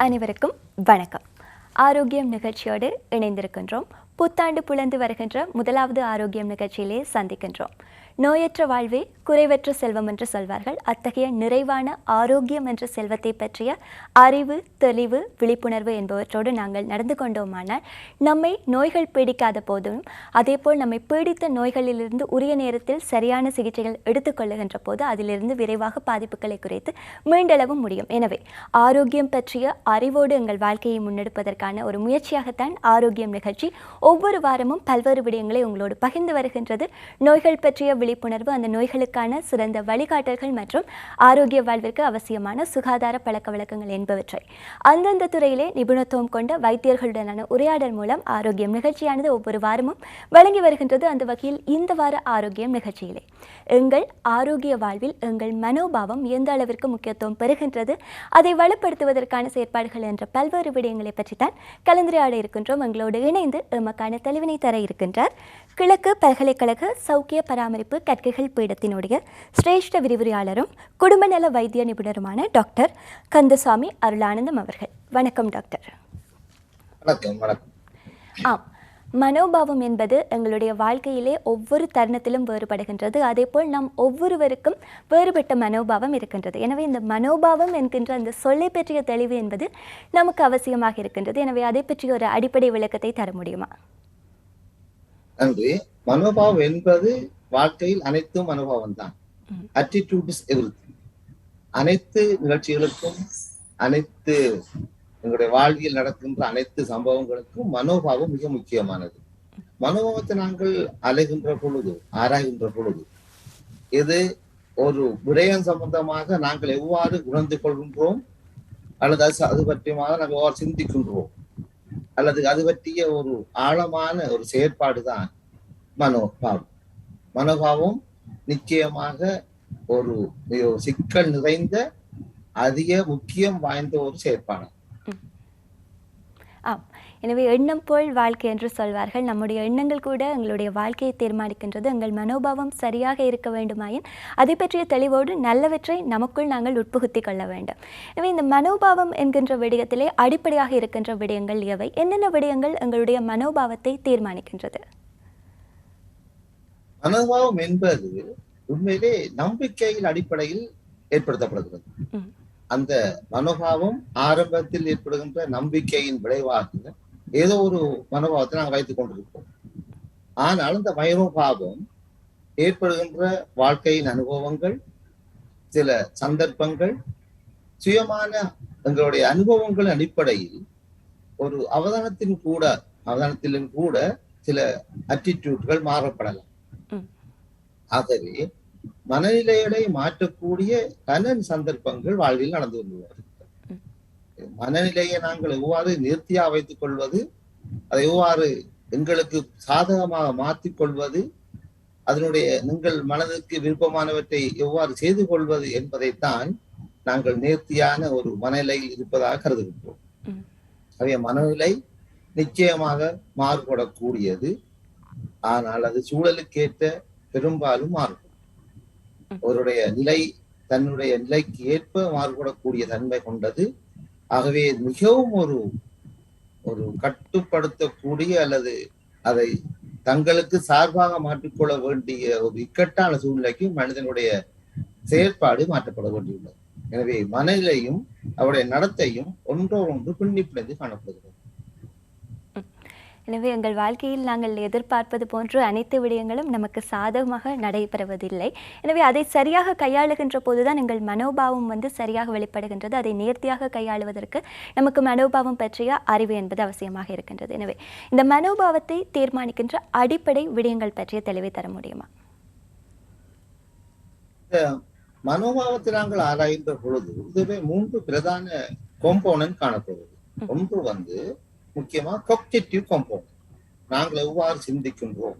அனைவருக்கும் வணக்கம். ஆரோக்கியம் நிகழ்ச்சியோடு இணைந்திருக்கின்றோம். புத்தாண்டு புலந்து வருகின்ற முதலாவது ஆரோக்கியம் நிகழ்ச்சியிலே சந்திக்கின்றோம். நோயற்ற வாழ்வே குறைவற்ற செல்வம் என்று சொல்வார்கள். அத்தகைய நிறைவான ஆரோக்கியம் என்ற செல்வத்தை பற்றிய அறிவு, தெளிவு, விழிப்புணர்வு என்பவற்றோடு நாங்கள் நடந்து கொண்டோமானால் நம்மை நோய்கள் பீடிக்காத போதும், அதேபோல் நம்மை பீடித்த நோய்களிலிருந்து உரிய நேரத்தில் சரியான சிகிச்சைகள் எடுத்துக்கொள்ளுகின்ற போது அதிலிருந்து விரைவாக பாதிப்புகளை குறைத்து மீண்டளவும் முடியும். எனவே ஆரோக்கியம் பற்றிய அறிவோடு எங்கள் வாழ்க்கையை முன்னெடுப்பதற்கான ஒரு முயற்சியாகத்தான் ஆரோக்கியம் நிகழ்ச்சி ஒவ்வொரு வாரமும் பல்வேறு விடயங்களை உங்களோடு பகிர்ந்து வருகின்றது. நோய்கள் பற்றிய விழிப்புணர்வு, அந்த நோய்களுக்கான சிறந்த வழிகாட்டல்கள் மற்றும் ஆரோக்கிய வாழ்விற்கு அவசியமான சுகாதார பழக்க வழக்கங்கள் என்பவற்றை அந்தந்த துறையிலே நிபுணத்துவம் கொண்ட வைத்தியர்களுடனான உரையாடல் மூலம் ஆரோக்கியம் நிகழ்ச்சியானது ஒவ்வொரு வாரமும் வழங்கி வருகின்றது. அந்த வகையில் இந்த வார ஆரோக்கியம் நிகழ்ச்சியிலே எங்கள் ஆரோக்கிய வாழ்வில் எங்கள் மனோபாவம் எந்த அளவிற்கு முக்கியத்துவம் பெறுகின்றது, அதை வலுப்படுத்துவதற்கான செயற்பாடுகள் என்ற பல்வேறு விடயங்களை பற்றி தான் கலந்துரையாட இருக்கின்றோம். எங்களோடு இணைந்து எமக்கான தெளிவினை தர இருக்கின்றார் கிழக்கு பல்கலைக்கழக சௌக்கிய பராமரிப்பு கற்கைகள் பீடத்தினுடைய சிரேஷ்ட விரிவுரையாளரும் குடும்ப நல வைத்திய நிபுணருமான டாக்டர் கந்தசாமி அருளானந்தம் அவர்கள். வணக்கம் டாக்டர். வணக்கம். வணக்கம். ஆம், மனோபாவம் என்பது எங்களுடைய வாழ்க்கையிலே ஒவ்வொரு தருணத்திலும் வேறுபடுகின்றது. அதேபோல் நாம் ஒவ்வொருவருக்கும் வேறுபட்ட மனோபாவம் இருக்கின்றது. எனவே இந்த மனோபாவம் என்கின்ற அந்த சொல்லை பற்றிய தெளிவு என்பது நமக்கு அவசியமாக இருக்கின்றது. எனவே அதை பற்றிய ஒரு அடிப்படை விளக்கத்தை தர முடியுமா? நன்றி. மனோபாவம் என்பது வாழ்க்கையில் அனைத்தும் மனோபாவம் தான். attitude is everything. அனைத்து நிகழ்ச்சிகளுக்கும், அனைத்து எங்களுடைய வாழ்வில் நடக்கின்ற அனைத்து சம்பவங்களுக்கும் மனோபாவம் மிக முக்கியமானது. மனோபாவத்தை நாங்கள் அலைகின்ற பொழுது, ஆராய்கின்ற பொழுது, இது ஒரு விடயம் சம்பந்தமாக நாங்கள் எவ்வாறு உணர்ந்து கொள்கின்றோம், அல்லது அது பற்றியமாக நாங்கள் எவ்வாறு சிந்திக்கின்றோம், அல்லது அது பற்றிய ஒரு ஆழமான ஒரு செயற்பாடுதான் மனோபாவம். மனோபாவம் நிச்சயமாக ஒரு சிக்கல் நிறைந்த அதிக முக்கியம் வாய்ந்த ஒரு செயற்பாடு. ஆம், எனவே எண்ணம் போல் வாழ்க்கை என்று சொல்வார்கள். நம்முடைய எண்ணங்கள் கூட எங்களுடைய வாழ்க்கையை தீர்மானிக்கின்றது. எங்கள் மனோபாவம் சரியாக இருக்க வேண்டுமாயின் அதை பற்றிய தெளிவோடு நல்லவற்றை நமக்குள் நாங்கள் உட்புகுத்தி கொள்ள வேண்டும். எனவே இந்த மனோபாவம் என்கின்ற விடயத்திலே அடிப்படையாக இருக்கின்ற விடயங்கள் எவை? என்னென்ன விடயங்கள் எங்களுடைய மனோபாவத்தை தீர்மானிக்கின்றது? மனோபாவம் என்பது உண்மையிலே நம்பிக்கையின் அடிப்படையில் ஏற்படுத்தப்படுகிறது. அந்த மனோபாவம் ஆரம்பத்தில் ஏற்படுகின்ற நம்பிக்கையின் விளைவாக ஏதோ ஒரு மனோபாவத்தை நாங்கள் வைத்துக் கொண்டிருப்போம். ஆனால் இந்த மனோபாவம் ஏற்படுகின்ற வாழ்க்கையின் அனுபவங்கள், சில சந்தர்ப்பங்கள், சுயமான எங்களுடைய அனுபவங்களின் அடிப்படையில் ஒரு அவதானத்திலும் கூட சில அட்டிடியூட்கள் மாறப்படலாம். ஆகவே மனநிலைகளை மாற்றக்கூடிய பல சந்தர்ப்பங்கள் வாழ்வில் நடந்து கொள்வார்கள். மனநிலையை நாங்கள் எவ்வாறு நேர்த்தியா வைத்துக் கொள்வது, அதை எவ்வாறு எங்களுக்கு சாதகமாக மாற்றிக் கொள்வது, அதனுடைய எங்கள் மனதுக்கு விருப்பமானவற்றை எவ்வாறு செய்து கொள்வது என்பதைத்தான் நாங்கள் நேர்த்தியான ஒரு மனநிலையில் இருப்பதாக கருதுகின்றோம். அவைய மனநிலை நிச்சயமாக மாறுபடக்கூடியது. ஆனால் அது சூழலுக்கேற்ற பெரும்பாலும் மாறுபடும். அவருடைய நிலை தன்னுடைய நிலைக்கு ஏற்ப மாறுபடக்கூடிய தன்மை கொண்டது. ஆகவே மிகவும் ஒரு கட்டுப்படுத்தக்கூடிய அல்லது அதை தங்களுக்கு சார்பாக மாற்றிக்கொள்ள வேண்டிய ஒரு இக்கட்டான சூழ்நிலைக்கு மனிதனுடைய செயற்பாடு மாற்றப்பட வேண்டியுள்ளது. எனவே மனநிலையும் அவருடைய நடத்தையும் ஒன்றோடு பின்னி பிணைந்து காணப்படுகிறது. எனவே எங்கள் வாழ்க்கையில் நாங்கள் எதிர்பார்ப்பது போன்று அனைத்து விடயங்களும் நமக்கு சாதகமாக நடைபெறுவதில்லை. எனவே அதை சரியாக கையாளுகின்ற போதுதான் எங்கள் மனோபாவம் சரியாக வெளிப்படுகின்றது. அதை நேர்த்தியாக கையாளுவதற்கு நமக்கு மனோபாவம் பற்றிய அறிவு என்பது அவசியமாக இருக்கின்றது. எனவே இந்த மனோபாவத்தை தீர்மானிக்கின்ற அடிப்படை விடயங்கள் பற்றிய தெளிவை தர முடியுமா? மனோபாவத்தை நாங்கள் ஆராய்கின்ற பொழுது இதுவே 3 பிரதான காம்போனன்ட் காணப்படுவது. ஒன்று முக்கியமா காக்னிட்டிவ் காம்போனன்ட். நாங்கள் எவ்வாறு சிந்திக்கின்றோம்,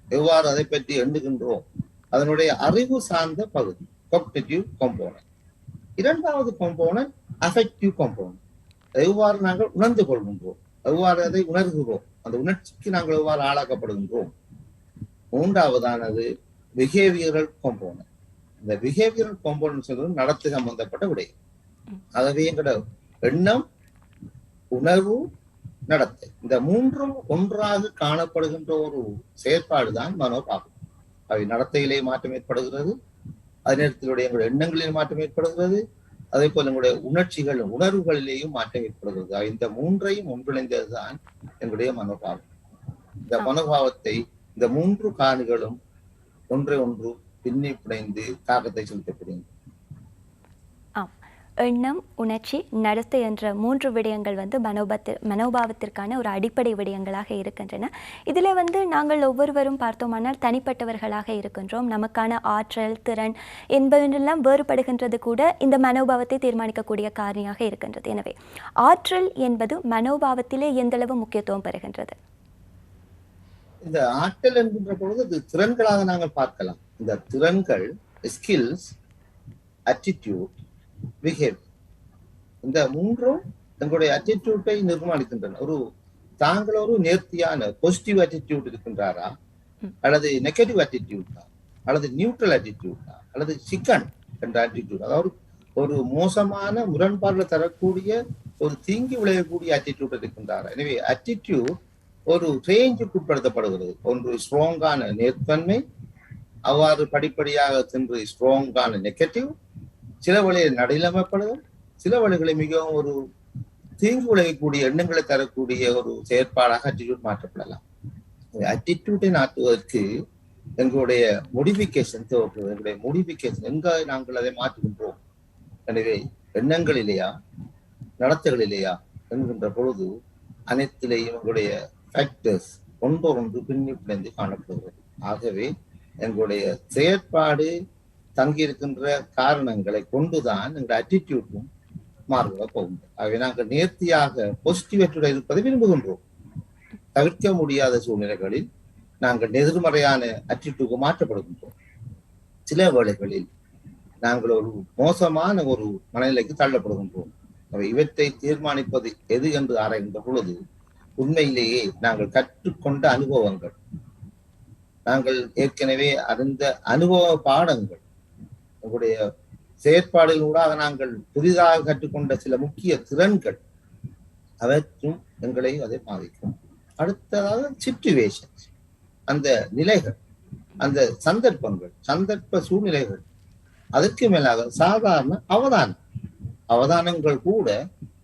எவ்வாறு அதை பற்றி எண்ணுகின்றோம், அதனுடைய அறிவு சார்ந்த பகுதி காக்னிட்டிவ் காம்போனன்ட். இரண்டாவது காம்போனன்ட் அஃபெக்டிவ் காம்போனன்ட். எவ்வாறு நாங்கள் உணர்ந்து கொள்கின்றோம், எவ்வாறு அதை உணர்கிறோம், அந்த உணர்ச்சிக்கு நாங்கள் எவ்வாறு ஆளாக்கப்படுகின்றோம். மூன்றாவதானது பிஹேவியரல் காம்போனன்ட். இந்த பிஹேவியரல் காம்போனன்ட் சொல்றது நடத்தை சம்பந்தப்பட்ட விடயம். ஆகவே எங்களோட எண்ணம் உணர்வு, நடத்தை, இந்த மூன்றும் ஒன்றாக காணப்படுகின்ற ஒரு செயற்பாடுதான் மனோபாவம். அவை நடத்தையிலே மாற்றம் ஏற்படுகிறது, அதே நேரத்தில் எங்களுடைய எண்ணங்களில் மாற்றம் ஏற்படுகிறது, அதே போல எங்களுடைய உணர்ச்சிகள் உணர்வுகளிலேயும் மாற்றம் ஏற்படுகிறது. இந்த மூன்றையும் ஒன்றிணைந்ததுதான் எங்களுடைய மனோபாவம். இந்த மனோபாவத்தை இந்த மூன்று காரணிகளும் ஒன்றை ஒன்று பின்னி பிணைந்து தாக்கத்தை செலுத்தப்படுகின்றன. எண்ணம், உணர்ச்சி, நடத்தை என்ற மூன்று விடயங்கள் மனோபாவத்திற்கான ஒரு அடிப்படை விடயங்களாக இருக்கின்றன. இதில் நாங்கள் ஒவ்வொருவரும் பார்த்தோமானால் தனிப்பட்டவர்களாக இருக்கின்றோம். நமக்கான ஆற்றல், திறன் என்பதெல்லாம் வேறுபடுகின்றது கூட இந்த மனோபாவத்தை தீர்மானிக்கக்கூடிய காரணியாக இருக்கின்றது. எனவே ஆற்றல் என்பது மனோபாவத்திலே எந்தளவு முக்கியத்துவம் பெறுகின்றது? இந்த ஆற்றல் என்கின்ற பொழுது இது திறன்களாக நாங்கள் பார்க்கலாம். இந்த திறன்கள், ஸ்கில்ஸ், அட்டிடியூட், பிஹேவியர், இந்த மூன்றும் எங்களுடைய அட்டிடியூட்டை நிர்மாணிக்கின்றன. தாங்கள் ஒரு நேர்த்தியான பாசிட்டிவ் அட்டிடியூட் இருக்கின்றாரா, அல்லது நெகட்டிவ் அட்டிடியூட்டா, அல்லது நியூட்ரல் அட்டிடியூட்டா, அல்லது சிக்கன் என்ற அட்டிடியூட், அதாவது ஒரு மோசமான முரண்பாடுல தரக்கூடிய ஒரு தீங்கி விளையக்கூடிய அட்டிடியூட் இருக்கின்றாரா. எனவே அட்டிடியூட் ஒரு ரேஞ்சுக்கு உட்படுத்தப்படுகிறது. ஒன்று ஸ்ட்ராங்கான நேர்த்தன்மை, அவ்வாறு படிப்படியாக சென்று ஸ்ட்ராங்கான நெகட்டிவ், சில வழியில் நடையிலமைப்படுதல், சில வழிகளில் மிகவும் ஒரு தீங்கு விளையக்கூடிய எண்ணங்களை தரக்கூடிய ஒரு செயற்பாடாக அட்டிடியூட் மாற்றப்படலாம். அட்டிடியூட்டை மாற்றுவதற்கு எங்களுடைய மோடிஃபிகேஷன் தேவைப்படுது. எங்களுடைய மோடிஃபிகேஷன் எங்க நாங்கள் அதை மாற்றுகின்றோம். எனவே எண்ணங்களிலேயா நடத்தைகளிலேயா என்கின்ற பொழுது அனைத்திலேயும் எங்களுடைய ஃபேக்டர்ஸ் ஒன்றொன்று பின்னி பிணைந்து காணப்படுகிறது. ஆகவே எங்களுடைய செயற்பாடு தங்கியிருக்கின்ற காரணங்களை கொண்டுதான் எங்களுடைய அட்டிடியூட்டும் மாறுபட போகின்றோம். ஆகவே நாங்கள் நேர்த்தியாக பாசிட்டிவிட்டியோட இருப்பதை விரும்புகின்றோம். தவிர்க்க முடியாத சூழ்நிலைகளில் நாங்கள் எதிர்மறையான அட்டிடியூடுக்கு மாற்றப்படுகின்றோம். சில வேளைகளில் நாங்கள் ஒரு மோசமான ஒரு மனநிலைக்கு தள்ளப்படுகின்றோம். அவை இவற்றை தீர்மானிப்பது எது என்று ஆராய்கின்ற பொழுது உண்மையிலேயே நாங்கள் கற்றுக்கொண்ட அனுபவங்கள், நாங்கள் ஏற்கனவே அறிந்த அனுபவ பாடங்கள், உங்களுடைய செயற்பாடுகளூடாக நாங்கள் புதிதாக கற்றுக்கொண்ட சில முக்கிய திறன்கள், அவற்றும் எங்களை அதை பாதிக்கும். அடுத்ததாக சிச்சுவேஷன்ஸ், அந்த நிலைகள், அந்த சந்தர்ப்பங்கள், சந்தர்ப்ப சூழ்நிலைகள், அதற்கு மேலாக சாதாரண அவதானங்கள் கூட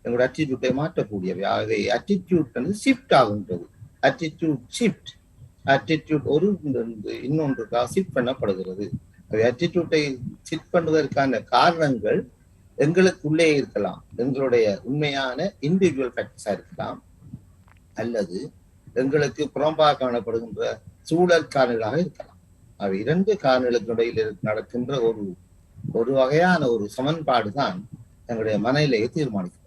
எங்களுடைய அட்டிடியூட்டை மாற்றக்கூடியவை. ஆகவே அட்டிடியூட் ஷிஃப்ட் ஆகின்றது. அட்டிடியூட் ஷிஃப்ட், அட்டிடியூட் ஒரு இன்னொன்றுக்காக ஷிஃப்ட் பண்ணப்படுகிறது. அட்டிடியூட்டை ஷிஃப்ட் பண்ணுவதற்கான காரணங்கள் எங்களுக்குள்ளே இருக்கலாம், எங்களுடைய உண்மையான இண்டிவிஜுவல் ஃபேக்டர்ஸா இருக்கலாம், அல்லது எங்களுக்கு புறம்பாக காணப்படுகின்ற சூழல் காரணிகளாக இருக்கலாம். அவை இரண்டு காரணிகளுக்கு இடையில் நடக்கின்ற ஒரு வகையான ஒரு சமன்பாடு தான் எங்களுடைய மனநிலையை தீர்மானிக்கும்.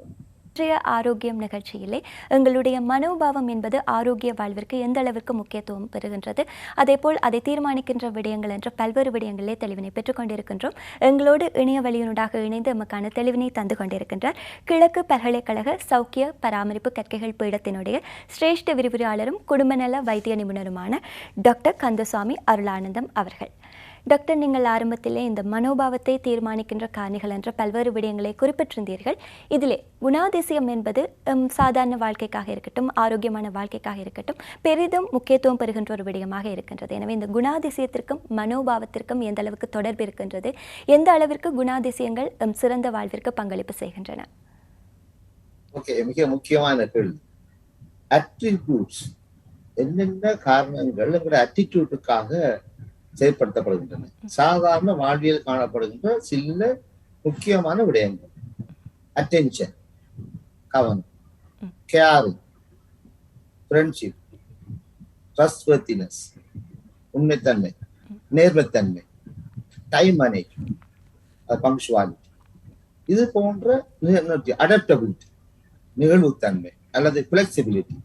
இன்றைய ஆரோக்கியம் நிகழ்ச்சியிலே எங்களுடைய மனோபாவம் என்பது ஆரோக்கிய வாழ்விற்கு எந்த அளவிற்கு முக்கியத்துவம் பெறுகின்றது, அதேபோல் அதை தீர்மானிக்கின்ற விடயங்கள் என்ற பல்வேறு விடயங்களிலே தெளிவினை பெற்றுக்கொண்டிருக்கின்றோம். எங்களோடு இணைய வழியினூடாக இணைந்து எமக்கான தெளிவினை தந்து கொண்டிருக்கின்றார் கிழக்கு பல்கலைக்கழக சௌக்கிய பராமரிப்பு கற்கைகள் பீடத்தினுடைய சிரேஷ்ட விரிவுரையாளரும் குடும்ப நல வைத்திய நிபுணருமான டாக்டர் கந்தசுவாமி அருளானந்தம் அவர்கள். டாக்டர், நீங்கள் ஆரம்பத்திலே இந்த மனோபாவத்தை தீர்மானிக்கின்ற காரணிகள் என்ற பல்வேறு விடயங்களை குறிப்பிட்டிருந்தீர்கள். இதிலே குணாதிசயம் என்பது சாதாரண வாழ்க்கைக்காக இருக்கட்டும், ஆரோக்கியமான வாழ்க்கைக்காக இருக்கட்டும், பெரிதும் முக்கியத்துவம் பெறுகின்ற ஒரு விடயமாக இருக்கின்றது. எனவே இந்த குணாதிசயத்திற்கும் மனோபாவத்திற்கும் எந்த அளவுக்கு தொடர்பு இருக்கின்றது, எந்த அளவிற்கு குணாதிசயங்கள் சிறந்த வாழ்விற்கு பங்களிப்பு செய்கின்றன? மிக முக்கியமான கேள்வி. அட்ரிபியூட்ஸ், என்னென்ன காரணங்கள் எங்களுடைய அட்டிடியூட்டுக்காக செயற்படுத்தப்படுகின்றன. சாதாரண வாழ்வியல் காணப்படுகின்ற சில முக்கியமான விடயங்கள்: அட்டென்ஷன், கவனம், கேரிங், ஃப்ரெண்ட்ஷிப், ட்ரஸ்ட்வர்த்தினஸ், உண்மைத்தன்மை, நேர்மைத்தன்மை, டைம் மேனேஜ்மெண்ட், பங்க்சுவாலிட்டி, இது போன்ற அடாப்டபிலிட்டி, நிகழ்வுத்தன்மை அல்லது பிளெக்சிபிலிட்டி,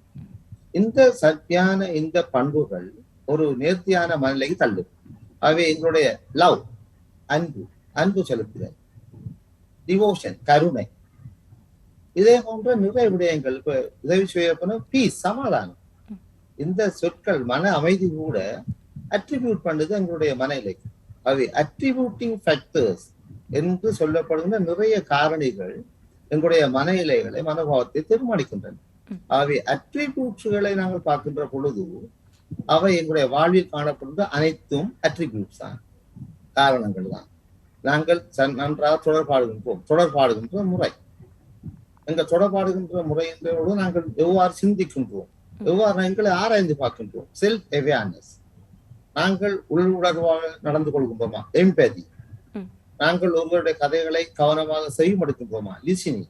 இந்த சரியான இந்த பண்புகள் ஒரு நேர்த்தியான மனநிலைக்கு தள்ளும். ஆகவே எங்களுடைய லவ், அன்பு செலுத்துதல், டிவோஷன், கருணை, இதே போன்ற நிறைய விடயங்கள். இப்ப உதவி செய்ய பீஸ், சமாதானம், இந்த சொற்கள் மன அமைதி கூட அட்ரிபியூட் பண்ணுது எங்களுடைய மனநிலைக்கு. ஆகவே அட்ரிபியூட்டிங் ஃபேக்டர்ஸ் என்று சொல்லப்படுகின்ற நிறைய காரணிகள் எங்களுடைய மன நிலைகளை மனோபாவத்தை தீர்மானிக்கின்றன. ஆகவே அட்ரிபியூட்ஸ்களை நாங்கள் பார்க்கின்ற பொழுது அவை எங்களுடைய வாழ்வில் காணப்படுகின்ற அனைத்தும் அட்ரிபியூட்ஸ் தான், காரணங்கள் தான். நாங்கள் நன்றாக தொடர்பாடுகின்ற முறை, எங்கள் தொடர்பாடுகின்ற முறையோடு நாங்கள் எவ்வாறு சிந்திக்கின்றோம், எவ்வாறு எங்களை ஆராய்ந்து பார்க்கின்றோம், செல்ஃப் அவேர்னஸ். நாங்கள் உள்ளுணர்வாக நடந்து கொள்கின்றோமா, எம்பதி. நாங்கள் ஒருவருடைய கதைகளை கவனமாக செய்யமடுக்கின்றோமா, லிசனிங்.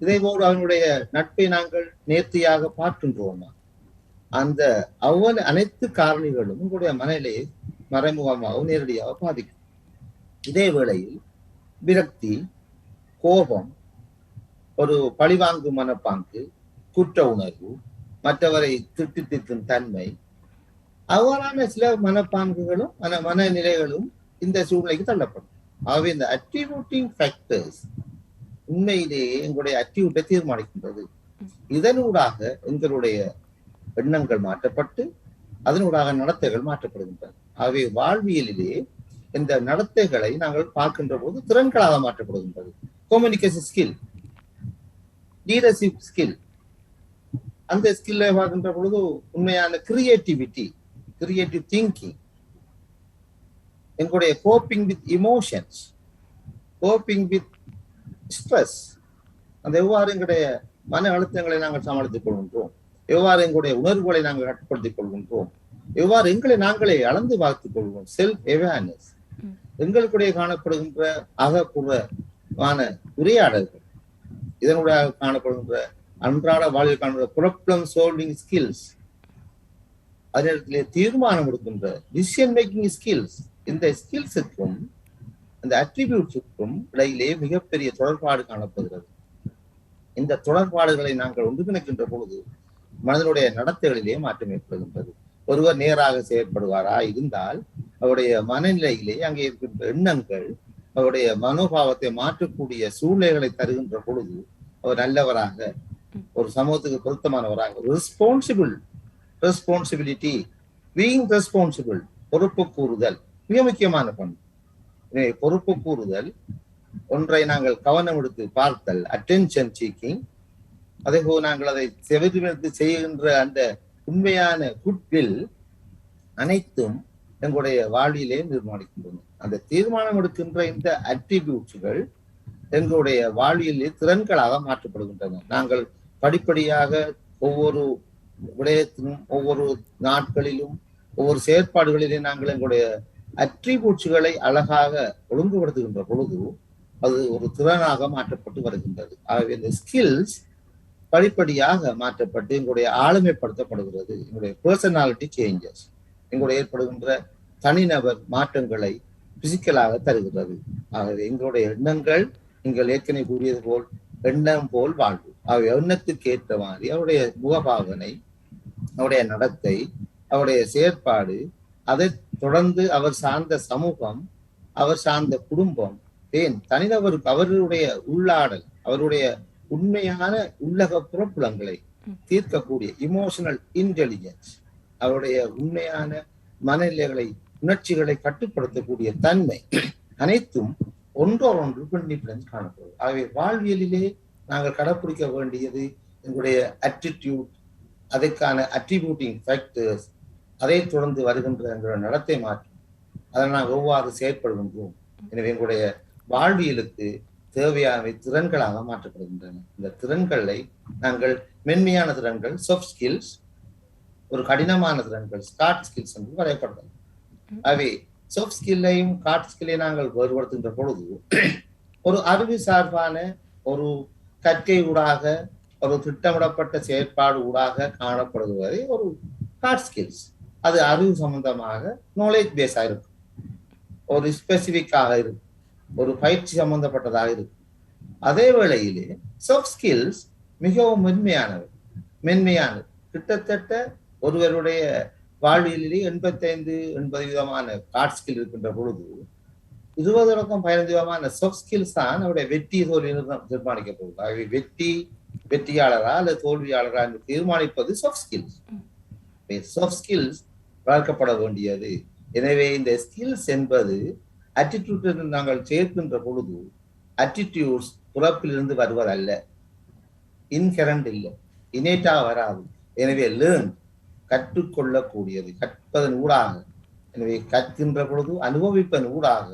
இதே போல் அவனுடைய நட்பை நாங்கள் நேர்த்தியாக பார்க்கின்றோமா. அந்த அனைத்து காரணிகளும் உங்களுடைய மனநிலையை மறைமுகமாகவும் நேரடியாக பாதிக்கும். இதே வேளையில் விரக்தி, கோபம், ஒரு பழிவாங்கும் மனப்பாங்கு, குற்ற உணர்வு, மற்றவரை திட்டும் தன்மை, அவ்வாறான சில மனப்பாங்குகளும் மனநிலைகளும் இந்த சூழ்நிலைக்கு தள்ளப்படும். ஆகவே இந்த அட்ரிபியூட்டிங் ஃபேக்டர்ஸ் உண்மையிலேயே எங்களுடைய அட்ரிபியூட்டை தீர்மானிக்கின்றது. இதனூடாக எங்களுடைய எண்ணங்கள் மாற்றப்பட்டு அதனூடாக நடத்தைகள் மாற்றப்படுகின்றன. ஆகவே வாழ்வியலிலே இந்த நடத்தைகளை நாங்கள் பார்க்கின்ற போது திறன்களாக மாற்றப்படுகின்றது. கம்யூனிகேஷன் ஸ்கில், லீடர்ஷிப் ஸ்கில், அந்த ஸ்கில்லை பார்க்கின்ற பொழுது உண்மையான கிரியேட்டிவிட்டி, கிரியேட்டிவ் திங்கிங், எங்களுடைய coping with emotions, coping with stress, அந்த எவ்வாறு எங்களுடைய மன அழுத்தங்களை நாங்கள் சமாளித்துக் கொள்கின்றோம், எவ்வாறு எங்களுடைய உணர்வுகளை நாங்கள் கட்டுப்படுத்திக் கொள்கின்றோம், எவ்வாறு எங்களை நாங்களே அளந்து பார்த்துக் கொள்வோம், செல்ஃப் அவேர்னஸ். எங்களுக்குடைய காணப்படுகின்ற அகப்புறமான உரையாடல்கள், இதனுடைய காணப்படுகின்ற அன்றாட வாழ்வில் காணப்படுகிற ப்ராப்ளம் சால்விங் ஸ்கில்ஸ், அதே தீர்மானம் எடுக்கின்ற டிசிஷன் மேக்கிங் ஸ்கில்ஸ். இந்த ஸ்கில்ஸுக்கும் இந்த அட்ரிபியூட்ஸுக்கும் இடையிலே மிகப்பெரிய தொடர்பாடு காணப்படுகிறது. இந்த தொடர்பாடுகளை நாங்கள் ஒன்றிணைக்கின்ற பொழுது மனிதனுடைய நடத்தைகளிலே மாற்றம் ஏற்படுகின்றது. ஒருவர் நேராக செயற்படுவாரா இருந்தால் அவருடைய மனநிலையிலே அங்கே இருக்கின்ற எண்ணங்கள் அவருடைய மனோபாவத்தை மாற்றக்கூடிய சூழ்நிலைகளை தருகின்ற பொழுது அவர் நல்லவராக, ஒரு சமூகத்துக்கு பொருத்தமானவராக, ரெஸ்பான்சிபிலிட்டி, பீயிங் ரெஸ்பான்சிபிள், பொறுப்பு கூறுதல் மிக முக்கியமான பண்பு. பொறுப்பு கூறுதல், ஒன்றை நாங்கள் கவனம் எடுத்து பார்த்தல், அட்டென்ஷன் சீக்கிங், அதே போல் நாங்கள் அதை செவித்து செய்கின்ற அந்த உண்மையான குட்வில் அனைத்தும் எங்களுடைய வாழ்விலே தீர்மானிக்கின்றன. அந்த தீர்மானம் எடுக்கின்ற இந்த அட்ரிபியூட்ஸ்கள் எங்களுடைய வாழ்விலே திறன்களாக மாற்றப்படுகின்றன. நாங்கள் படிப்படியாக ஒவ்வொரு விடயத்திலும், ஒவ்வொரு நாட்களிலும், ஒவ்வொரு செயற்பாடுகளிலே நாங்கள் எங்களுடைய அட்ரிபியூட்ஸ்களை அழகாக ஒழுங்குபடுத்துகின்ற பொழுது அது ஒரு திறனாக மாற்றப்பட்டு வருகின்றது. ஆகவே இந்த ஸ்கில்ஸ் படிப்படியாக மாற்றப்பட்டு எங்களுடைய ஆளுமைப்படுத்தப்படுகிறது. எங்களுடைய பர்சனாலிட்டி சேஞ்சஸ், எங்களுடைய ஏற்படுகின்ற தனிநபர் மாற்றங்களை பிசிக்கலாக தருகிறது. ஆகவே எங்களுடைய எண்ணங்கள், நீங்கள் ஏற்கனவே கூறியது போல் எண்ணம் போல் வாழ்வு. ஆகவே எண்ணத்துக்கு ஏற்ற மாதிரி அவருடைய முகபாவனை, அவருடைய நடத்தை, அவருடைய செயற்பாடு, அதை தொடர்ந்து அவர் சார்ந்த சமூகம், அவர் சார்ந்த குடும்பம், ஏன் தனிநபருக்கு அவருடைய உள்ளாடல், அவருடைய உண்மையான உள்ளக புறப்புலங்களை தீர்க்கக்கூடிய இமோஷனல் இன்டெலிஜென்ஸ், அவருடைய உண்மையான மனநிலைகளை, உணர்ச்சிகளை கட்டுப்படுத்தக்கூடிய தன்மை, அனைத்தும் ஒன்றோடொன்று டிபெண்டன்ஸ் காணப்படுது. ஆகவே வாழ்வியலிலே நாங்கள் கடைப்பிடிக்க வேண்டியது எங்களுடைய அட்டிடியூட், அதற்கான அட்ரிபியூட்டிங் ஃபேக்டர்ஸ், அதை தொடர்ந்து வருகின்ற எங்களுடைய நடத்தை மாற்றம், அதை நாங்கள் எவ்வாறு செயற்படுகின்றோம். எனவே எங்களுடைய வாழ்வியலுக்கு தேவையான திறன்களாக மாற்றப்படுகின்றன. இந்த திறன்களை நாங்கள் மென்மையான திறன்கள் சாஃப்ட் ஸ்கில்ஸ், ஒரு கடினமான திறன்கள் ஹார்ட் ஸ்கில்ஸ் என்று வரையப்படுகிறது. ஆகவே சாஃப்ட் ஸ்கில்லையும் ஹார்ட் ஸ்கில்லையும் நாங்கள் வேறுபடுத்துகின்ற பொழுது ஒரு அறிவு சார்பான ஒரு கற்கை ஊடாக, ஒரு திட்டமிடப்பட்ட செயற்பாடு ஊடாக காணப்படுவதை ஒரு ஹார்ட் ஸ்கில்ஸ். அது அறிவு சம்பந்தமாக நாலேஜ் பேஸாக இருக்கும், ஒரு ஸ்பெசிபிக்காக இருக்கும், ஒரு பயிற்சி சம்பந்தப்பட்டதாக இருக்கும். அதே வேளையிலே சாஃப்ட் ஸ்கில்ஸ் மிகவும் மென்மையானது. கிட்டத்தட்ட ஒருவருடைய வாழ்வியலிலே 85-80% ஹார்ட் ஸ்கில் இருக்கின்ற பொழுது 20-15% சாஃப்ட் ஸ்கில்ஸ் தான் அவருடைய வெற்றி தோல்வி தீர்மானிக்கப்படுது. ஆகவே வெற்றியாளரா அல்லது தோல்வியாளரா என்று தீர்மானிப்பது சாஃப்ட் ஸ்கில்ஸ். சாஃப்ட் ஸ்கில்ஸ் வளர்க்கப்பட வேண்டியது. எனவே இந்த ஸ்கில்ஸ் என்பது அட்டிடியூட் நாங்கள் சேர்க்கின்ற பொழுது அட்டிடியூட்ஸ் பிறப்பிலிருந்து வருவதல்ல, இன்ஹெரண்ட் இல்லை, இனேட்டா வராது. எனவே லேர்ன் கற்றுக்கொள்ளக்கூடியது, கற்பதன் ஊடாக. எனவே கற்கின்ற பொழுது அனுபவிப்பதன் ஊடாக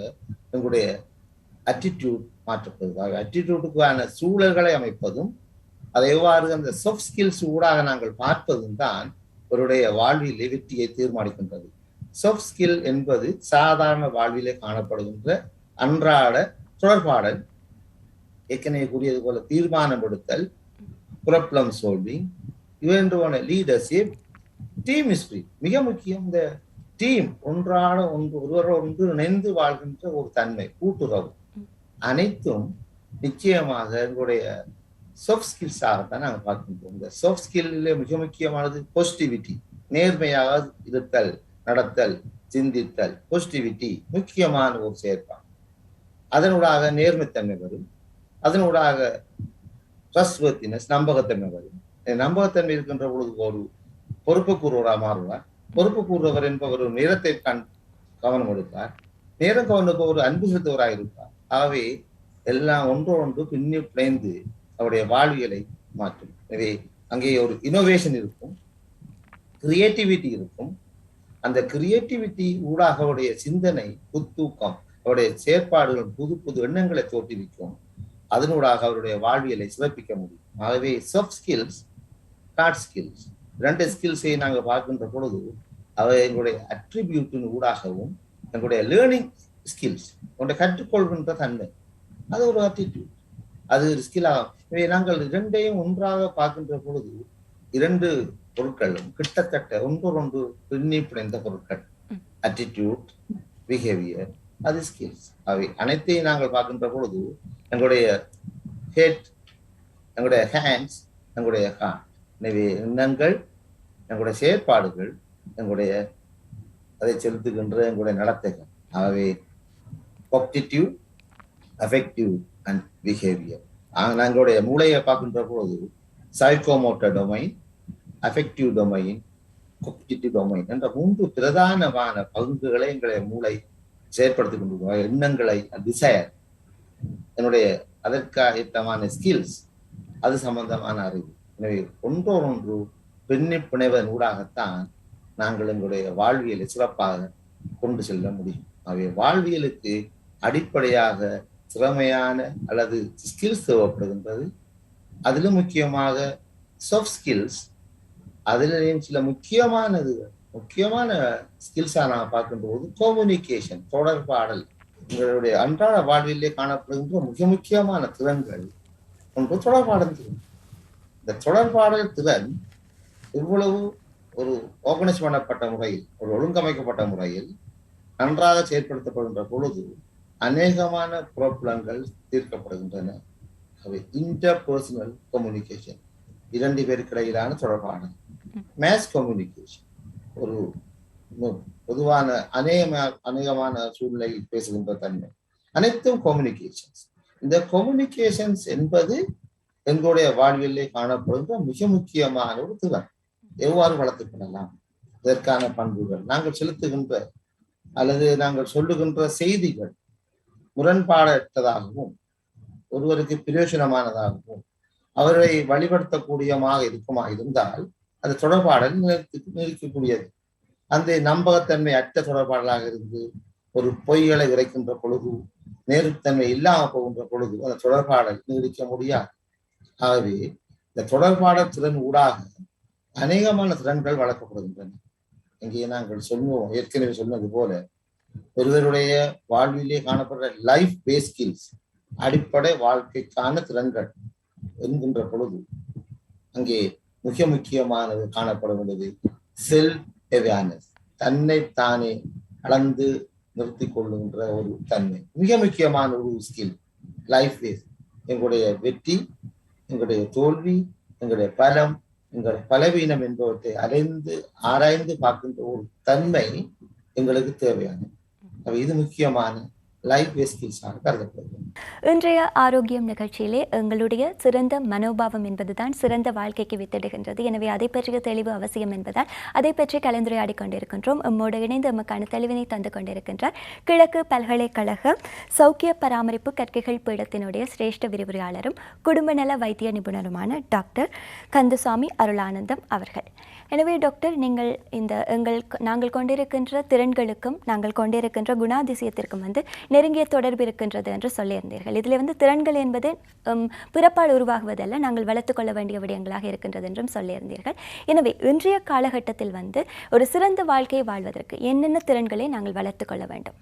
எங்களுடைய அட்டிடியூட் மாற்றப்படுது. அட்டிடியூடுக்கான சூழல்களை அமைப்பதும் அதை எவ்வாறு அந்த சாஃப்ட் ஸ்கில்ஸ் ஊடாக நாங்கள் பார்ப்பதும் தான் அவருடைய வாழ்விலே வெற்றியை தீர்மானிக்கின்றது. சாஃப்ட் ஸ்கில் என்பது சாதாரண வாழ்விலே காணப்படுகின்ற அன்றாட தொடர்பாடல், ஏற்கனவே கூறியது போல தீர்மானம் எடுத்தல், ப்ராப்ளம் சால்விங், இவன்றோன லீடர்ஷிப், டீம் ஸ்பிரிட். மிக முக்கியம் இந்த டீம், ஒன்றான ஒன்று இணைந்து வாழ்கின்ற ஒரு தன்மை, கூட்டுறவு, அனைத்தும் நிச்சயமாக எங்களுடைய சாஃப்ட் ஸ்கில்ஸாகத்தான் நாங்கள் பார்க்கின்றோம். இந்த சாஃப்ட் ஸ்கில்ல மிக முக்கியமானது பாசிட்டிவிட்டி, நேர்மையாக இருத்தல், நடத்தல், சிந்தித்தல். பாசிட்டிவிட்டி முக்கியமான ஒரு செயற்பாடு. அதனூடாக நேர்மைத்தன்மை வரும், அதனூடாக ட்ரஸ்ட்வர்த்தினஸ், நம்பகத்தன்மை வரும். நம்பகத்தன்மை இருக்கின்ற பொழுது ஒரு பொறுப்பு கூறுவராக மாறுவார். பொறுப்பு கூறுவர் என்பவர் ஒரு நேரத்தை கவனம் எடுப்பார், நேரம் கவனம் ஒரு அன்பு செலுத்துவராக இருப்பார். ஆகவே எல்லாம் ஒன்று பின்னி பிணைந்து அவருடைய வாழ்வியலை மாற்றும். எனவே அங்கே ஒரு இனோவேஷன் இருக்கும், கிரியேட்டிவிட்டி இருக்கும். அந்த கிரியேட்டிவிட்டி ஊடாக அவருடைய சிந்தனை, புத்தூக்கம், அவருடைய செயற்பாடுகள் புது புது எண்ணங்களை தோற்றுவிக்கும். அதனூடாக அவருடைய வாழ்வியலை சிறப்பிக்க முடியும். ஆகவே சாஃப்ட் ஸ்கில்ஸ், ஹார்ட் ஸ்கில்ஸ், இரண்டு ஸ்கில்ஸை நாங்கள் பார்க்கின்ற பொழுது அவை எங்களுடைய அட்ரிபியூட்டின் ஊடாகவும் எங்களுடைய லேர்னிங் ஸ்கில்ஸ், உங்களுடைய கற்றுக்கொள்கின்ற தன்மை, அது ஒரு ஆட்டிடியூட், அது ஒரு ஸ்கில் ஆகும். இவை நாங்கள் இரண்டையும் ஒன்றாக பார்க்கின்ற பொழுது இரண்டு பொருட்களும் கிட்டத்தட்ட ஒன்று பின்னி பிணைந்த பொருட்கள். அட்டிடியூட், பிஹேவியர், அது ஸ்கில்ஸ். அவை அனைத்தையும் நாங்கள் பார்க்கின்ற பொழுது எங்களுடைய ஹெட், எங்களுடைய ஹேண்ட்ஸ், எங்களுடைய ஹார்ட், எனவே எண்ணங்கள், எங்களுடைய செயற்பாடுகள், எங்களுடைய அதை செலுத்துகின்ற எங்களுடைய நடத்தைகள். ஆகவே காக்னிட்டிவ், அஃபெக்டிவ் அண்ட் பிஹேவியர். எங்களுடைய மூளையை பார்க்கின்ற பொழுது psychomotor domain, affective domain, cognitive domain என்ற மூன்று பிரதானமான பங்குகளை எங்களுடைய மூளை செயற்படுத்திக் கொண்டிருக்கிறோம். எண்ணங்களை, டிசையர், என்னுடைய அதற்கான ஸ்கில்ஸ், அது சம்பந்தமான அறிவு. எனவே ஒன்றொன்று பின்னி பிணைவதன் ஊடாகத்தான் நாங்கள் எங்களுடைய வாழ்வியலை சிறப்பாக கொண்டு செல்ல முடியும். அவை வாழ்வியலுக்கு அடிப்படையாக திறமையான அல்லது ஸ்கில்ஸ் தேவைப்படுகின்றது. அதிலும் முக்கியமாக சாஃப்ட் ஸ்கில்ஸ், அதிலேயும் சில முக்கியமான ஸ்கில்ஸா நான் பார்க்கின்ற போது கம்யூனிகேஷன், தொடர்பாடல். எங்களுடைய அன்றாட வாழ்விலே காணப்படுகின்ற மிக முக்கியமான திறன்கள் ஒன்று தொடர்பாடல் திறன். இந்த தொடர்பாடல் திறன் இவ்வளவு ஒரு ஆர்கனைஸ் பண்ணப்பட்ட முறையில், ஒரு ஒழுங்கமைக்கப்பட்ட முறையில் நன்றாக செயற்படுத்தப்படுகின்ற பொழுது அநேகமான ப்ராப்ளங்கள் தீர்க்கப்படுகின்றன. அவை இன்டர்பர்சனல் கம்யூனிகேஷன், இரண்டு பேருக்கு இடையிலான தொடர்பாடல். மேஸ் கம்யூனிகேஷன், ஒரு பொதுவான அநேகமான சூழ்நிலையில் பேசுகின்ற தன்மை, அனைத்தும் கம்யூனிகேஷன்ஸ். இந்த கம்யூனிகேஷன்ஸ் என்பது எங்களுடைய வாழ்விலே காணப்படுகின்ற மிக முக்கியமான ஒரு திறன். எவ்வாறு வளர்த்துக் கொள்ளலாம், இதற்கான பண்புகள், நாங்கள் செலுத்துகின்ற அல்லது நாங்கள் சொல்லுகின்ற செய்திகள் முரண்பாடற்றதாகவும் ஒருவருக்கு பிரயோஜனமானதாகவும் அவரை வழிபடுத்தக்கூடியமாக இருந்தால் அது தொடர்பாடல் நிற்கக்கூடியது. அந்த நம்பகத்தன்மை அற்ற தொடர்பாடலாக இருந்து ஒரு பொய்களை உரைக்கின்ற பொழுது, நேர்த்தன்மை இல்லாமல் போகின்ற பொழுது அந்த தொடர்பாடல் நீடிக்க முடியாது. ஆகவே இந்த தொடர்பாடல் திறன் ஊடாக அநேகமான திறன்கள் வளர்க்கப்படுகின்றன. இங்கே நாங்கள் சொல்லுவோம், ஏற்கனவே சொன்னது போல ஒருவருடைய வாழ்விலே காணப்படுற லைஃப் பேஸ் ஸ்கில்ஸ், அடிப்படை வாழ்க்கைக்கான திறன்கள் என்கின்ற பொழுது அங்கே மிக முக்கியமானது காணப்பட வேண்டியது செல்ஃப் அவேர்னஸ், தன்னை தானே அளந்து நிறுத்தி கொள்ளுகின்ற ஒரு தன்மை, மிக முக்கியமான ஒரு ஸ்கில். லைஃப் பேஸ், எங்களுடைய வெற்றி, எங்களுடைய தோல்வி, எங்களுடைய பலம், எங்களுடைய பலவீனம் என்பவற்றை ஆராய்ந்து பார்க்கின்ற ஒரு தன்மை எங்களுக்கு தேவையான, இது முக்கியமான லைஃப் பேஸ் ஸ்கில்ஸாக கருதப்படுகிறது. இன்றைய ஆரோக்கியம் நிகழ்ச்சியிலே எங்களுடைய சிறந்த மனோபாவம் என்பதுதான் சிறந்த வாழ்க்கைக்கு வித்திடுகின்றது. எனவே அதை பற்றிய தெளிவு அவசியம் என்பதால் அதை பற்றி கலந்துரையாடி கொண்டிருக்கின்றோம். நம்மோடு இணைந்து நமக்கான தெளிவினை தந்து கொண்டிருக்கின்றார் கிழக்கு பல்கலைக்கழக சௌக்கிய பராமரிப்பு கற்கைகள் பீடத்தினுடைய சிரேஷ்ட விரிவுரையாளரும் குடும்ப நல வைத்திய நிபுணருமான டாக்டர் கந்தசாமி அருளானந்தம் அவர்கள். எனவே டாக்டர், நீங்கள் நாங்கள் கொண்டிருக்கின்ற திறன்களுக்கும் நாங்கள் கொண்டிருக்கின்ற குணாதிசயத்திற்கும் நெருங்கிய தொடர்பு இருக்கின்றது என்று சொல்லியிருந்தீர்கள். இதில் திறன்கள் என்பது பிறப்பால் உருவாகுவதல்ல, நாங்கள் வளர்த்து கொள்ள வேண்டிய விடயங்களாக இருக்கின்றது என்றும் சொல்லியிருந்தீர்கள். எனவே இன்றைய காலகட்டத்தில் ஒரு சிறந்த வாழ்க்கையை வாழ்வதற்கு என்னென்ன திறன்களை நாங்கள் வளர்த்து கொள்ள வேண்டும்?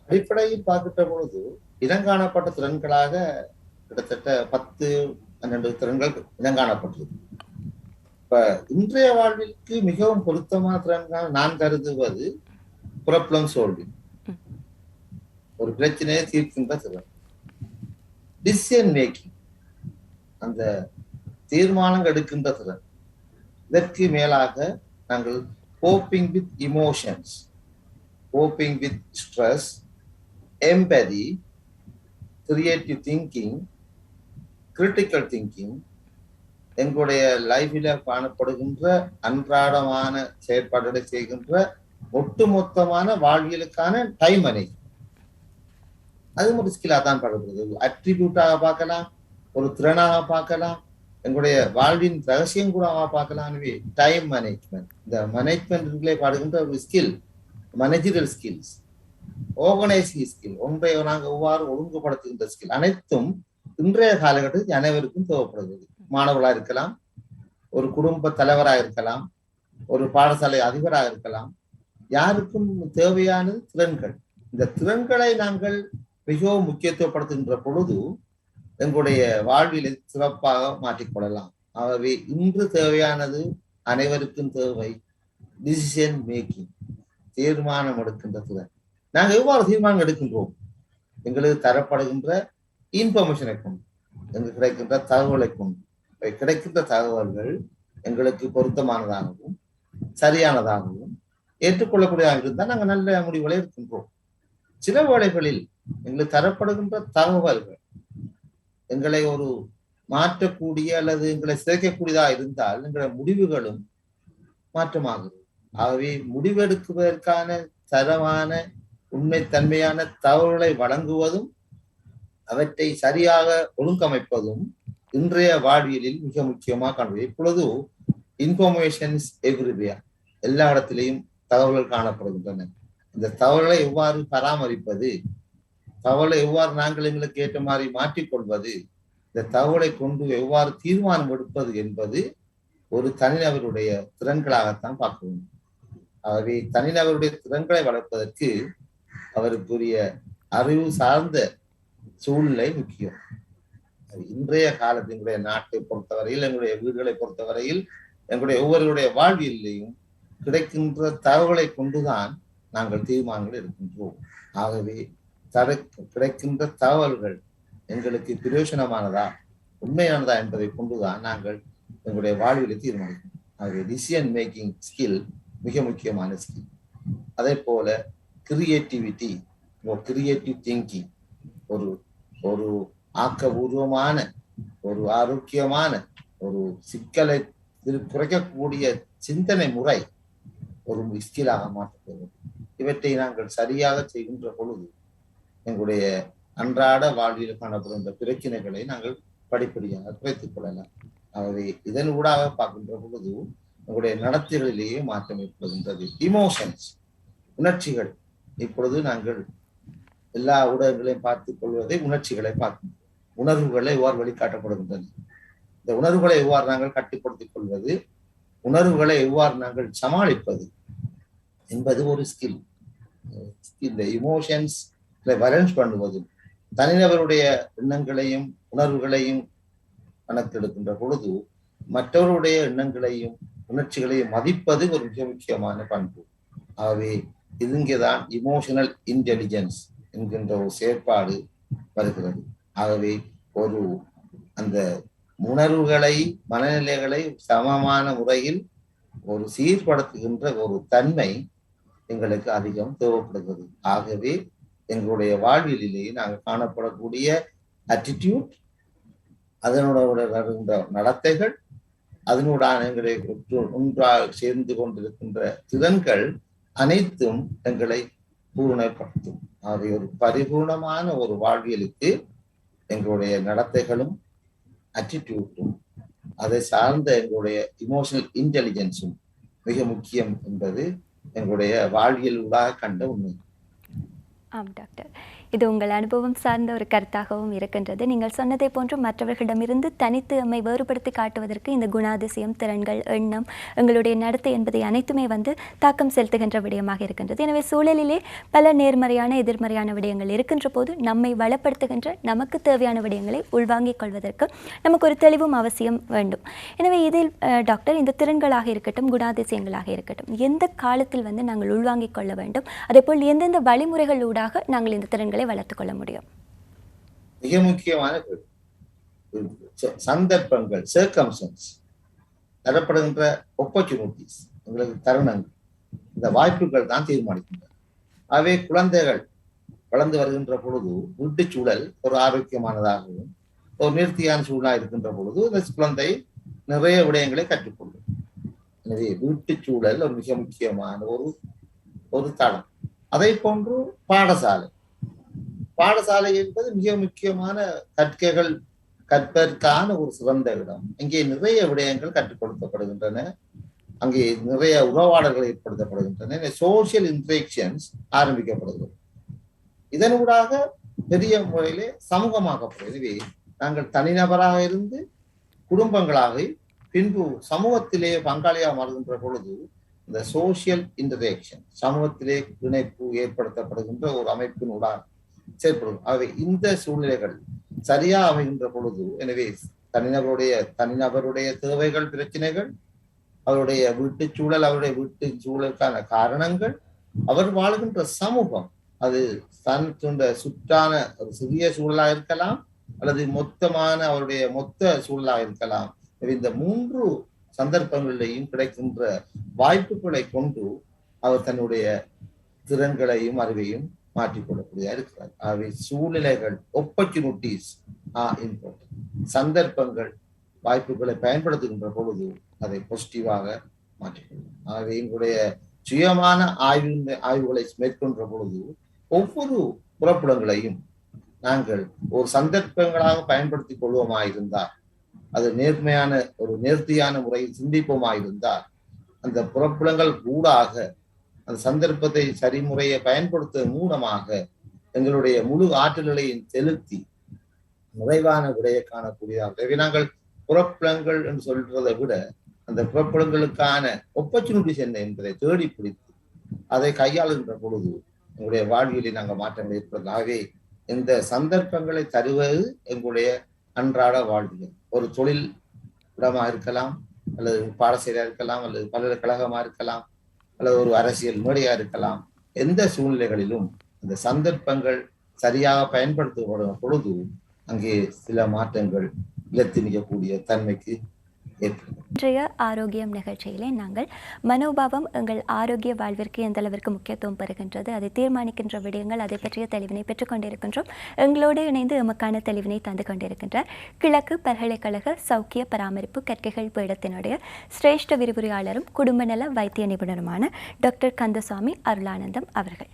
அடிப்படையில் பார்க்கின்ற பொழுது இனங்காணப்பட்ட திறன்களாக கிட்டத்தட்ட 10-12 திறன்கள் இனங்காணப்பட்டது. இப்ப இன்றைய வாழ்விற்கு மிகவும் பொருத்தமான திறன்கள் நான் கருதுவது ப்ராப்ளம் சால்விங், ஒரு பிரச்சனையை தீர்க்கின்ற திறன், டிசிஷன் மேக்கிங், அந்த தீர்மானங்கள் எடுக்கின்ற திறன். இதற்கு மேலாக நாங்கள் coping with emotions, coping with stress, empathy, creative thinking, critical thinking, எங்களுடைய லைஃபில காணப்படுகின்ற அன்றாடமான செயற்பாடுகளை செய்கின்ற ஒட்டுமொத்தமான வாழ்வியலுக்கான டைம் மேனேஜ், அது ஒரு ஸ்கில்லா தான் படுகிறது. அட்ரிபியூட்டாக பார்க்கலாம், ஒரு திறனாக பார்க்கலாம், எங்களுடைய வாழ்வின் ரகசியம் கூட பார்க்கலாம். டைம் மேனேஜ்மெண்ட், இந்த மேனேஜ்மெண்ட்களே பாடுகின்ற ஒரு skill, managerial skills, organising skill, ஒன்றை நாங்கள் எவ்வாறு ஒழுங்குபடுத்துகின்ற ஸ்கில், அனைத்தும் இன்றைய காலகட்டத்தில் அனைவருக்கும் தேவைப்படுகிறது. மாணவர்களாக இருக்கலாம், ஒரு குடும்ப தலைவராக இருக்கலாம், ஒரு பாடசாலை அதிபராக இருக்கலாம், யாருக்கும் தேவையான திறன்கள். இந்த திறன்களை நாங்கள் மிகவும் முக்கியத்துவப்படுத்துகின்ற பொழுது எங்களுடைய வாழ்விலை சிறப்பாக மாற்றிக்கொள்ளலாம். ஆகவே இன்று தேவையானது, அனைவருக்கும் தேவை டிசிஷன் மேக்கிங், தீர்மானம் எடுக்கின்ற திறன். நாங்கள் எவ்வாறு தீர்மானம் எடுக்கின்றோம்? எங்களுக்கு தரப்படுகின்ற இன்ஃபர்மேஷனை கொண்டு, எங்களுக்கு கிடைக்கின்ற தகவலை கொண்டு, கிடைக்கின்ற தகவல்கள் எங்களுக்கு பொருத்தமானதாகவும் சரியானதாகவும் ஏற்றுக்கொள்ளக்கூடியதாக இருந்தால் நாங்கள் நல்ல முடிவுகளை எடுக்கின்றோம். சில வேளைகளில் எங்களுக்கு தரப்படுகின்ற தகவல்கள் எங்களை ஒரு மாற்றக்கூடிய அல்லது எங்களை சிதைக்கக்கூடியதாக இருந்தால் எங்களுடைய முடிவுகளும் மாற்றமாகிறது. ஆகவே முடிவெடுக்குவதற்கான தரமான உண்மைத்தன்மையான தகவல்களை வழங்குவதும் அவற்றை சரியாக ஒழுங்கமைப்பதும் இன்றைய வாழ்வியலில் மிக முக்கியமாக காண்பது. இப்பொழுது இன்ஃபர்மேஷன்ஸ் எவ்ரிவேர், எல்லா இடத்திலையும் தகவல்கள் காணப்படுகின்றன. இந்த தகவல்களை எவ்வாறு பராமரிப்பது, தகவலை எவ்வாறு நாங்கள் எங்களுக்கு ஏற்ற மாதிரி மாற்றிக்கொள்வது, இந்த தகவலை கொண்டு எவ்வாறு தீர்மானம் எடுப்பது என்பது ஒரு தனிநபருடைய திறன்களாகத்தான் பார்க்க வேண்டும். ஆகவே தனிநபருடைய திறன்களை வளர்ப்பதற்கு அவருக்குரிய அறிவு சார்ந்த சூழ்நிலை முக்கியம். இன்றைய காலத்தில் எங்களுடைய நாட்டை பொறுத்தவரையில், எங்களுடைய வீடுகளை பொறுத்தவரையில், எங்களுடைய ஒவ்வொருடைய வாழ்வியலையும் கிடைக்கின்ற தகவலை கொண்டுதான் நாங்கள் தீர்மானங்கள் எடுக்கின்றோம். ஆகவே கிடைக்கின்ற தகவல்கள் எங்களுக்கு பிரயோஜனமானதா, உண்மையானதா என்பதை கொண்டுதான் நாங்கள் எங்களுடைய வாழ்வியலை தீர்மானிக்கிறோம். ஆகவே டிசிஷன் மேக்கிங் ஸ்கில் மிக முக்கியமான ஸ்கில். அதே போல கிரியேட்டிவிட்டி, கிரியேட்டிவ் திங்கிங், ஒரு ஒரு ஆக்கபூர்வமான, ஒரு ஆரோக்கியமான, ஒரு சிக்கலை குறைக்கக்கூடிய சிந்தனை முறை ஒரு ஸ்கிலாக மாற்றப்படுகிறது. இவற்றை நாங்கள் சரியாக செய்கின்ற பொழுது எங்களுடைய அன்றாட வாழ்வில் காணப்படுகின்ற பிரச்சனைகளை நாங்கள் படிப்படியாக குறைத்துக் கொள்ளலாம். ஆகவே இதன் ஊடாக பார்க்கின்ற பொழுது எங்களுடைய நடத்தைகளிலேயே மாற்றம் ஏற்படுகின்றது. இமோஷன்ஸ், உணர்ச்சிகள். இப்பொழுது நாங்கள் எல்லா ஊடகங்களையும் பார்த்துக் கொள்வதை உணர்ச்சிகளை பார்க்கின்றோம். உணர்வுகளை எவ்வாறு வெளிக்காட்டப்படுகின்றன, இந்த உணர்வுகளை எவ்வாறு நாங்கள் கட்டுப்படுத்திக் கொள்வது, உணர்வுகளை எவ்வாறு நாங்கள் சமாளிப்பது என்பது ஒரு ஸ்கில். இந்த இமோஷன்ஸ் பேலன்ஸ் பண்ணுவதும் தனிநபருடைய எண்ணங்களையும் உணர்வுகளையும் கணக்கெடுக்கின்ற பொழுது மற்றவருடைய எண்ணங்களையும் உணர்ச்சிகளையும் மதிப்பது ஒரு மிக முக்கியமான பண்பு. ஆகவே இங்கேதான் இமோஷனல் இன்டெலிஜென்ஸ் என்கின்ற ஒரு செயற்பாடு வருகிறது. ஆகவே ஒரு அந்த உணர்வுகளை, மனநிலைகளை சமமான முறையில் ஒரு சீர்படுத்துகின்ற ஒரு தன்மை எங்களுக்கு அதிகம் தேவைப்படுகிறது. ஆகவே எங்களுடைய வாழ்வியலிலே நாங்கள் காணப்படக்கூடிய attitude, அதனோட வருகின்ற நடத்தைகள், அதனுடன் எங்களை ஒன்றாக சேர்ந்து கொண்டிருக்கின்ற திறன்கள் அனைத்தும் எங்களை பூர்ணப்படுத்தும். ஆகவே ஒரு பரிபூர்ணமான ஒரு வாழ்வியலுக்கு எங்களுடைய நடத்தைகளும் attitude-ம் அதை சார்ந்த எங்களுடைய இமோஷனல் இன்டெலிஜென்ஸும் மிக முக்கியம் என்பது எங்களுடைய வாழ்வியல் ஊடாக கண்ட உண்மை. ஆம் டாக்டர், இது உங்கள் அனுபவம் சார்ந்த ஒரு கருத்தாகவும் இருக்கின்றது. நீங்கள் சொன்னதை போன்று மற்றவர்களிடமிருந்து தனித்து நம்மை வேறுபடுத்தி காட்டுவதற்கு இந்த குணாதிசயம், திறன்கள், எண்ணம், எங்களுடைய நடத்தை என்பதை அனைத்துமே தாக்கம் செலுத்துகின்ற விடயமாக இருக்கின்றது. எனவே சூழலிலே பல நேர்மறையான எதிர்மறையான விடயங்கள் இருக்கின்ற போது நம்மை வளப்படுத்துகின்ற நமக்கு தேவையான விடயங்களை உள்வாங்கிக் கொள்வதற்கு நமக்கு ஒரு தெளிவும் அவசியம் வேண்டும். எனவே இதில் டாக்டர், இந்த திறன்களாக இருக்கட்டும், குணாதிசயங்களாக இருக்கட்டும், எந்த காலத்தில் நாங்கள் உள்வாங்கிக் கொள்ள வேண்டும், அதேபோல் எந்தெந்த வழிமுறைகளூடாக நாங்கள் இந்த திறன்களை வளர்த்துக் கொள்ள முடியும்? மிக முக்கியமான சந்தர்ப்பங்கள், சர்க்கம்ஸ்டன்ஸ், தரப்படுகின்ற ஆப்பர்ச்சுனிட்டிஸ், உங்களுக்கு தருணங்கள், இந்த வாய்ப்புகள் தான் தீர்மானிக்கின்றன. ஆகவே குழந்தைகள் வளர்ந்து வருகின்ற பொழுது வீட்டுச் சூழல் ஒரு ஆரோக்கியமானதாகவும் ஒரு நேர்த்தியான சூழலாக இருக்கின்ற பொழுது இந்த குழந்தை நிறைய விடயங்களை கற்றுக்கொள்ளும். எனவே வீட்டுச் சூழல் ஒரு மிக முக்கியமான ஒரு தளம். அதை போன்று பாடசாலை என்பது மிக முக்கியமான கற்கைகள் கற்பதற்கான ஒரு சிறந்த இடம். இங்கே நிறைய விடயங்கள் கற்றுக் கொடுக்கப்படுகின்றன, அங்கே நிறைய உறவாடல்கள் ஏற்படுத்தப்படுகின்றன, சோசியல் இன்டராக்ஷன்ஸ் ஆரம்பிக்கப்படுகிறது. இதனூடாக பெரிய முறையிலே சமூகமாக்கப்படும். எனவே நாங்கள் தனிநபராக இருந்து குடும்பங்களாக பின்பு சமூகத்திலே பங்காளியாக மாறுகின்ற பொழுது இந்த சோசியல் இன்டராக்ஷன், சமூகத்திலே இணைப்பு ஏற்படுத்தப்படுகின்ற ஒரு அமைப்பினூடாக செயல்படும். ஆகவே இந்த சூழ்நிலைகள் சரியா அமைகின்ற பொழுது, எனவே தனிநபருடைய தேவைகள், பிரச்சனைகள், அவருடைய வீட்டுச் சூழல், அவருடைய வீட்டு சூழலுக்கான காரணங்கள், அவர் வாழ்கின்ற சமூகம், அது தன் சுற்றான ஒரு சிறிய சூழலாக இருக்கலாம் அல்லது மொத்தமான அவருடைய மொத்த சூழலாக இருக்கலாம். இந்த மூன்று சந்தர்ப்பங்களிலேயும் கிடைக்கின்ற வாய்ப்புகளை கொண்டு அவர் தன்னுடைய திறன்களையும் அறிவையும் மாற்றிக்கொள்ளக்கூடிய இருக்கிறார். ஆகவே சூழ்நிலைகள், ஆப்பர்ச்சுனிட்டிஸ் ஆர் இம்பார்ட்டன்ட். சந்தர்ப்பங்கள், வாய்ப்புகளை பயன்படுத்துகின்ற பொழுது அதை பாசிட்டிவாக மாற்றிக்கொள்ளும். ஆகவே எங்களுடைய சுயமான ஆய்வுகளை மேற்கொண்ட பொழுது ஒவ்வொரு புறப்படங்களையும் நாங்கள் ஒரு சந்தர்ப்பங்களாக பயன்படுத்திக் கொள்வோமாயிருந்தால், அது நேர்த்தியான முறையில் சிந்திப்போமாயிருந்தால், அந்த புறப்படங்கள் ஊடாக அந்த சந்தர்ப்பத்தை சரிமுறையை பயன்படுத்துவதன் மூலமாக எங்களுடைய முழு ஆற்றல்களையும் செலுத்தி நிறைவான விடையை காணக்கூடியதாக. எனவே நாங்கள் புறப்படங்கள் என்று சொல்றதை விட அந்த புறப்படங்களுக்கான ஆப்பர்ச்சுனிட்டிஸ் என்ன என்பதை தேடி பிடித்து அதை கையாளுகின்ற பொழுது எங்களுடைய வாழ்வியலில் நாங்கள் மாற்றங்கள் ஏற்படுவதாகவே இந்த சந்தர்ப்பங்களை தருவது எங்களுடைய அன்றாட வாழ்வியல். ஒரு தொழில் இடமாக இருக்கலாம், அல்லது பாடசாலையா இருக்கலாம், அல்லது பல்கலைக்கழகமா இருக்கலாம், அல்லது ஒரு அரசியல் மேடையா இருக்கலாம். எந்த சூழ்நிலைகளிலும் இந்த சந்தர்ப்பங்கள் சரியாக பயன்படுத்தப்படும் பொழுது அங்கே சில மாற்றங்கள் இலத்தி நிற்கக்கூடிய தன்மைக்கு ஏற்படும். இன்றைய ஆரோக்கியம் நிகழ்ச்சியிலே நாங்கள் மனோபாவம் எங்கள் ஆரோக்கிய வாழ்விற்கு எந்த அளவிற்கு முக்கியத்துவம் பெறுகின்றது, அதை தீர்மானிக்கின்ற விடயங்கள், அதை பற்றிய தெளிவினை பெற்றுக்கொண்டிருக்கின்றோம். எங்களோடு இணைந்து எமக்கான தெளிவினை தந்து கொண்டிருக்கின்றார் கிழக்கு பல்கலைக்கழக சௌக்கிய பராமரிப்பு கற்கைகள் பீடத்தினுடைய சிரேஷ்ட விரிவுரையாளரும் குடும்ப நல வைத்திய நிபுணருமான டாக்டர் கந்தசாமி அருளானந்தம் அவர்கள்.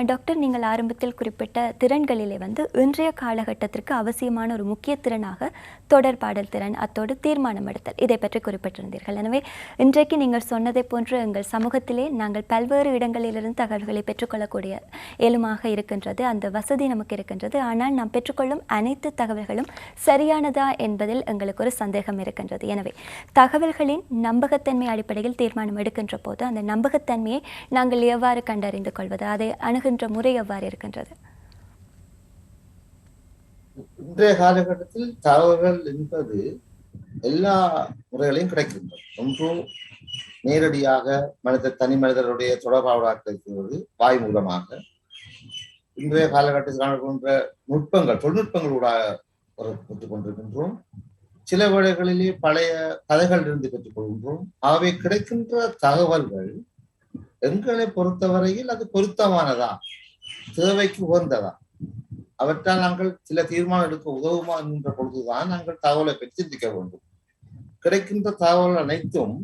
டாக்டர், நீங்கள் ஆரம்பத்தில் குறிப்பிட்ட திறன்களிலே இன்றைய காலகட்டத்திற்கு அவசியமான ஒரு முக்கிய திறனாக தொடர்பாடல் திறன், அத்தோடு தீர்மானம் எடுத்தல், இதை பற்றி குறிப்பிட்டிருந்தீர்கள். எனவே இன்றைக்கு நீங்கள் சொன்னதை போன்று எங்கள் சமூகத்திலே நாங்கள் பல்வேறு இடங்களிலிருந்து தகவல்களை பெற்றுக்கொள்ளக்கூடிய இயலுமாக இருக்கின்றது, அந்த வசதி நமக்கு இருக்கின்றது. ஆனால் நாம் பெற்றுக்கொள்ளும் அனைத்து தகவல்களும் சரியானதா என்பதில் எங்களுக்கு ஒரு சந்தேகம் இருக்கின்றது. எனவே தகவல்களின் நம்பகத்தன்மை அடிப்படையில் தீர்மானம் எடுக்கின்ற போது அந்த நம்பகத்தன்மையை நாங்கள் எவ்வாறு கண்டறிந்து கொள்வது, அதை அணுகின்ற முறை எவ்வாறு இருக்கின்றது? இன்றைய காலகட்டத்தில் தகவல்கள் என்பது எல்லா முறைகளையும் கிடைக்கின்றது. ஒன்று நேரடியாக தனி மனிதர்களுடைய தொடர்பாக கிடைக்கிறது, வாய் மூலமாக. இன்றைய காலகட்டத்தில் காணப்படுகின்ற நுட்பங்கள், தொழில்நுட்பங்களூடாக பெற்றுக் கொண்டிருக்கின்றோம். சில வேளைகளிலே பழைய கதைகள் இருந்து பெற்றுக் கொள்கின்றோம். ஆகவே கிடைக்கின்ற தகவல்கள் எங்களை பொறுத்தவரையில் அது பொருத்தமானதா, தேவைக்கு உகந்ததா, அவற்றால் நாங்கள் சில தீர்மானம் எடுக்க உதவுமா என்கின்ற பொழுதுதான் நாங்கள் தகவலை பற்றி சிந்திக்க வேண்டும். கிடைக்கின்ற தகவல் அனைத்தும்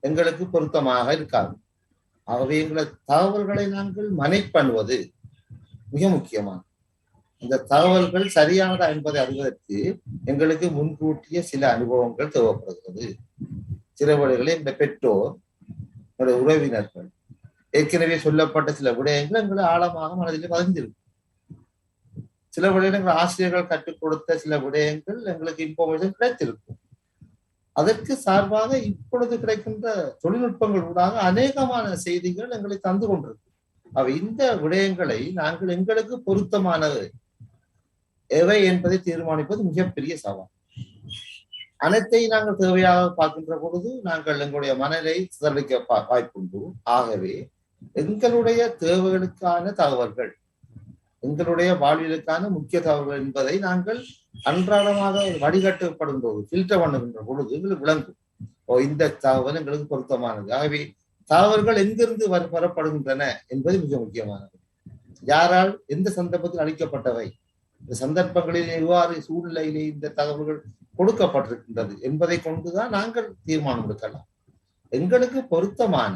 எங்களுக்கு பொருத்தமாக இருக்காது. ஆகவே எங்களை தகவல்களை நாங்கள் மனேஜ் பண்ணுவது மிக முக்கியமான. இந்த தகவல்கள் சரியானதா என்பதை அறிவதற்கு எங்களுக்கு முன்கூட்டிய சில அனுபவங்கள் தேவைப்படுகிறது. சில வழிகளில் இந்த பெற்றோர், எங்களுடைய உறவினர்கள் ஏற்கனவே சொல்லப்பட்ட சில விடயங்கள் எங்களை ஆழமாக மனதில் பதிந்திருக்கும். சில விடயங்கள் ஆசிரியர்கள் கற்றுக் கொடுத்த சில விடயங்கள் எங்களுக்கு இன்ஃபர்மேஷன் கிடைத்திருக்கும். அதற்கு சார்பாக இப்பொழுது கிடைக்கின்ற தொழில்நுட்பங்கள் ஊடாக அநேகமான செய்திகள் எங்களை தந்து கொண்டிருக்கு. அவை இந்த விடயங்களை நாங்கள் எங்களுக்கு பொருத்தமானது எவை என்பதை தீர்மானிப்பது மிகப்பெரிய சவால். அனைத்தை நாங்கள் தேவையாக பார்க்கின்ற பொழுது நாங்கள் எங்களுடைய மனதை சிதறடிக்க வாய்ப்புண்டு. ஆகவே எங்களுடைய தேவைகளுக்கான தகவல்கள், எங்களுடைய வாழ்வியலுக்கான முக்கிய தகவல்கள் என்பதை நாங்கள் அன்றாடமாக வடிகட்டப்படும் போது, ஃபில்டர் பண்ணுகின்ற பொழுது எங்களுக்கு விளங்கும். இந்த தகவல் எங்களுக்கு பொருத்தமானது. ஆகவே தகவல்கள் எங்கிருந்து பெறப்படுகின்றன என்பது மிக முக்கியமானது. யாரால் எந்த சந்தர்ப்பத்தில் அளிக்கப்பட்டவை, இந்த சந்தர்ப்பங்களில் எவ்வாறு சூழ்நிலையிலே இந்த தகவல்கள் கொடுக்கப்பட்டிருக்கின்றது என்பதை கொண்டுதான் நாங்கள் தீர்மானம் எடுக்கலாம். எங்களுக்கு பொருத்தமான,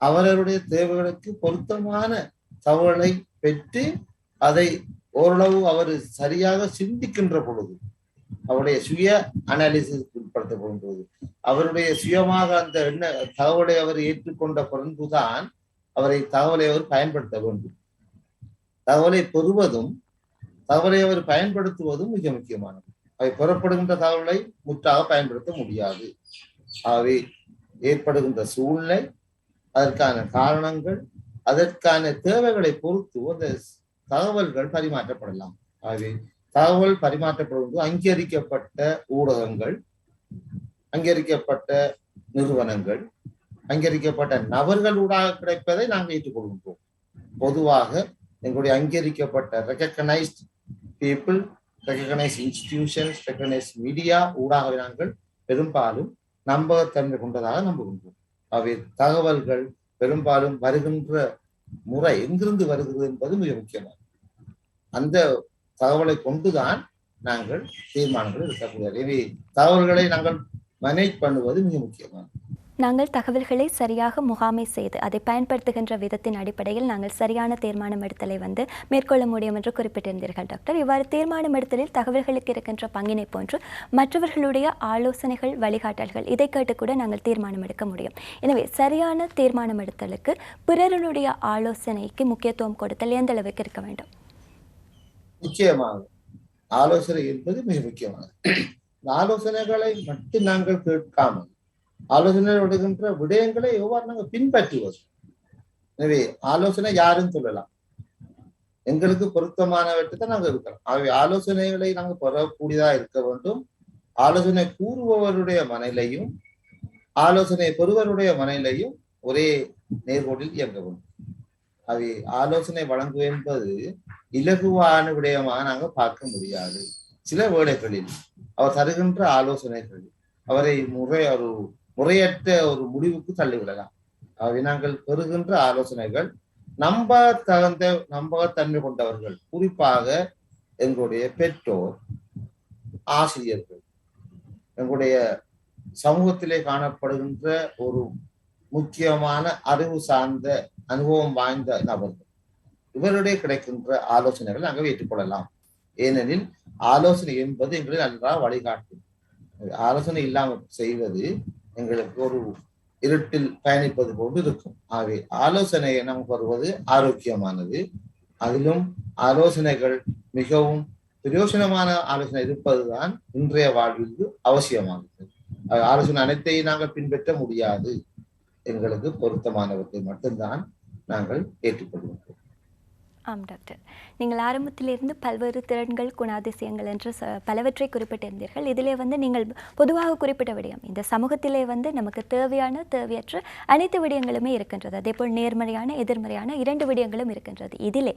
அவர்களுடைய தேவைகளுக்கு பொருத்தமான தகவலை பெற்று அதை ஓரளவு அவர் சரியாக சிந்திக்கின்ற பொழுது, அவருடைய சுய அனாலிசிஸ் உட்படுத்தப்படும் போது, அவருடைய சுயமாக அந்த தகவலை அவர் ஏற்றுக்கொண்ட பிறகுதான் தகவலை அவர் பயன்படுத்த வேண்டும். தகவலை பெறுவதும் தகவலை அவர் பயன்படுத்துவதும் மிக முக்கியமானது. அவை பெறப்படுகின்ற தகவலை முற்றாக பயன்படுத்த முடியாது. ஆகவே ஏற்படுகின்ற சூழ்நிலை, அதற்கான காரணங்கள், அதற்கான தேவைகளை பொறுத்து அந்த தகவல்கள் பரிமாற்றப்படலாம். ஆகவே தகவல் பரிமாற்றப்படுவது அங்கீகரிக்கப்பட்ட ஊடகங்கள், அங்கீகரிக்கப்பட்ட நிறுவனங்கள், அங்கீகரிக்கப்பட்ட நபர்களூடாக கிடைப்பதை நாங்கள் ஏற்றுக்கொள்கின்றோம். பொதுவாக எங்களுடைய அங்கீகரிக்கப்பட்ட recognised people, recognised institutions, recognised media ஊடாக நாங்கள் பெரும்பாலும் நம்பகத்தன்மை கொண்டதாக நம்புகின்றோம். அவை தகவல்கள் பெரும்பாலும் வருகின்ற முறை எங்கிருந்து வருகிறது என்பது மிக முக்கியமானது. அந்த தகவலை கொண்டுதான் நாங்கள் தீர்மானங்கள் எடுக்க முடியாது. எனவே தகவல்களை நாங்கள் மேனேஜ் பண்ணுவது மிக முக்கியமானது. நாங்கள் தகவல்களை சரியாக முகாமை செய்து அதை பயன்படுத்துகின்ற விதத்தின் அடிப்படையில் நாங்கள் சரியான தீர்மானம் எடுத்தலை மேற்கொள்ள முடியும் என்று குறிப்பிட்டிருந்தீர்கள் டாக்டர். இவ்வாறு தீர்மானம் எடுத்தலில் தகவல்களுக்கு இருக்கின்ற பங்கினை போன்று மற்றவர்களுடைய ஆலோசனைகள், வழிகாட்டல்கள் இதை கேட்டு கூட நாங்கள் தீர்மானம் எடுக்க முடியும். எனவே சரியான தீர்மானம் எடுத்தலுக்கு பிறருடைய ஆலோசனைக்கு முக்கியத்துவம் கொடுத்தல் எந்த அளவுக்கு இருக்க வேண்டும்? நிச்சயமாக ஆலோசனை என்பது மிக முக்கியமானது. ஆலோசனைகளை மட்டும் நாங்கள் கேட்காமல் ஆலோசனை விடுகின்ற விடயங்களை எவ்வாறு நாங்கள் பின்பற்றுவது. எனவே ஆலோசனை யாரும் சொல்லலாம், எங்களுக்கு பொருத்தமானவற்றை தான் நாங்கள் இருக்கலாம். ஆகவே ஆலோசனைகளை நாங்கள் பெறக்கூடியதா இருக்க வேண்டும். ஆலோசனை கூறுபவருடைய மனநிலையும் ஆலோசனை பெறுவருடைய மனநிலையும் ஒரே நேர்கோட்டில் இயங்க வேண்டும். அவை ஆலோசனை வழங்குவது என்பது இலகுவான விடயமாக நாங்கள் பார்க்க முடியாது. சில வேளைகளில் அவர் தருகின்ற ஆலோசனைகள் அவரை முறையற்ற ஒரு முடிவுக்கு தள்ளிவிடலாம். ஆகவே நாங்கள் பெறுகின்ற ஆலோசனைகள் நம்பகத்தன்மை கொண்டவர்கள், குறிப்பாக எங்களுடைய பெற்றோர், ஆசிரியர்கள், எங்களுடைய சமூகத்திலே காணப்படுகின்ற ஒரு முக்கியமான அறிவு சார்ந்த அனுபவம் வாய்ந்த நபர்கள், இவருடைய கிடைக்கின்ற ஆலோசனைகளை நாங்கள் ஏற்றுக்கொள்ளலாம். ஏனெனில் ஆலோசனை என்பது எங்களை நன்றாக வழிகாட்டும். ஆலோசனை இல்லாமல் செய்வது எங்களுக்கு ஒரு இருட்டில் பயணிப்பது போன்று இருக்கும். ஆகவே ஆலோசனையை நாம் பெறுவது ஆரோக்கியமானது. அதிலும் ஆலோசனைகள் மிகவும் பிரயோசனமான ஆலோசனை இருப்பதுதான் இன்றைய வாழ்விற்கு அவசியமானது. ஆலோசனை அனைத்தையும் நாங்கள் பின்பற்ற முடியாது. எங்களுக்கு பொருத்தமானவற்றை மட்டும்தான் நாங்கள் ஏற்றுக்கொள்கின்றோம். ஆம் டாக்டர், நீங்கள் ஆரம்பத்திலிருந்து பல்வேறு திறன்கள், குணாதிசயங்கள் என்று பலவற்றை குறிப்பிட்டிருந்தீர்கள். இதிலே நீங்கள் பொதுவாக குறிப்பிட்ட விடயம், இந்த சமூகத்திலே நமக்கு தேவையான, தேவையற்ற அனைத்து விடயங்களுமே இருக்கின்றது. அதேபோல் நேர்மறையான, எதிர்மறையான 2 விடயங்களும் இருக்கின்றது. இதிலே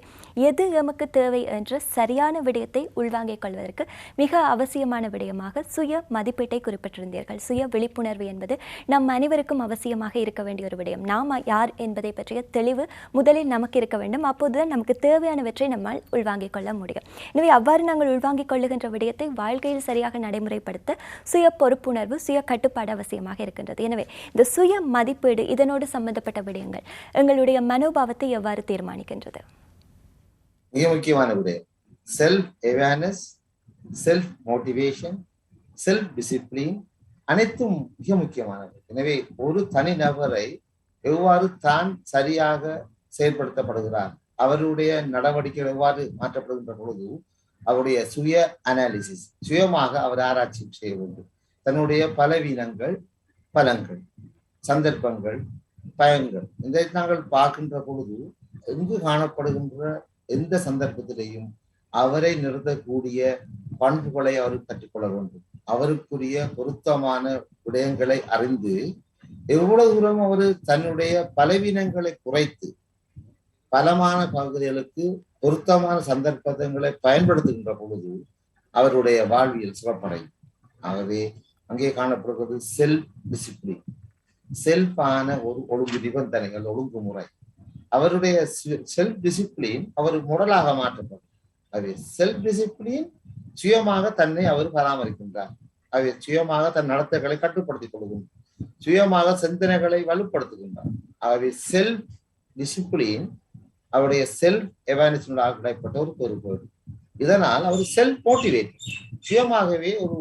எது நமக்கு தேவை என்ற சரியான விடயத்தை உள்வாங்கிக் கொள்வதற்கு மிக அவசியமான விடயமாக சுய மதிப்பீட்டை குறிப்பிட்டிருந்தீர்கள். சுய விழிப்புணர்வு என்பது நம் அனைவருக்கும் அவசியமாக இருக்க வேண்டிய ஒரு விடயம். நாம் யார் என்பதை பற்றிய தெளிவு முதலில் நமக்கு இருக்க வேண்டும். அப்போதுதான் நமக்கு தேவையானவற்றை நம்மால் உள்வாங்கிக் கொள்ள முடியும். எனவே அவ்வாறு நாங்கள் உள்வாங்கிக் கொள்ளுகின்ற விடயத்தை வாழ்க்கையில் சரியாக நடைமுறைப்படுத்த சுய பொறுப்புணர்வு, சுய கட்டுப்பாடு அவசியமாக இருக்கின்றது. எனவே இந்த சுய மதிப்பீடு இதனோடு சம்பந்தப்பட்ட விடயங்கள் எங்களுடைய மனோபாவத்தை எவ்வாறு தீர்மானிக்கின்றது? மிக முக்கியமான விடயம் self awareness, self motivation, self discipline அனைத்தும் மிக முக்கியமானது. எனவே ஒரு தனி நபரை எவ்வாறு தான் சரியாக செயல்படுத்தப்படுகிறார், அவருடைய நடவடிக்கைகள் எவ்வாறு மாற்றப்படுகின்ற பொழுது அவருடைய சுய அனாலிசிஸ், சுயமாக அவர் ஆராய்ச்சி செய்ய வேண்டும். தன்னுடைய பலவீனங்கள், பலங்கள், சந்தர்ப்பங்கள், பயன்கள் இதை நாங்கள் பார்க்கின்ற பொழுது எங்கு காணப்படுகின்ற எந்த சந்தர்ப்பத்திலேயும் அவரை நிறுத்தக்கூடிய பண்புகளை அவர் கற்றுக்கொள்ள வேண்டும். அவருக்குரிய பொருத்தமான விடயங்களை அறிந்து எவ்வளவு தூரம் அவர் தன்னுடைய பலவீனங்களை குறைத்து பலமான பகுதிகளுக்கு பொருத்தமான சந்தர்ப்பங்களை பயன்படுத்துகின்ற பொழுது அவருடைய வாழ்வியல் சிறப்படையும். ஆகவே அங்கே காணப்படுகிறது செல்ஃப் டிசிப்ளின், செல்ஃபான ஒரு ஒழுங்கு நிபந்தனைகள், ஒழுங்குமுறை. அவருடைய செல்ஃப் டிசிப்ளின் அவர் முடலாக மாற்றப்படும். அது செல்ஃப் டிசிப்ளின் சுயமாக தன்னை அவர் பராமரிக்கின்றார். அவை சுயமாக தன் நடத்தைகளை கட்டுப்படுத்திக் கொள்கின்றார், சுயமாக சிந்தனைகளை வலுப்படுத்துகின்றார். ஆகவே செல்ஃப் டிசிப்ளின் அவருடைய செல்ஃப் அவேர்னஸாக கிடைப்பட்ட ஒரு பொறுப்பு. இதனால் அவர் செல்ஃப் மோட்டிவேட், சுயமாகவே ஒரு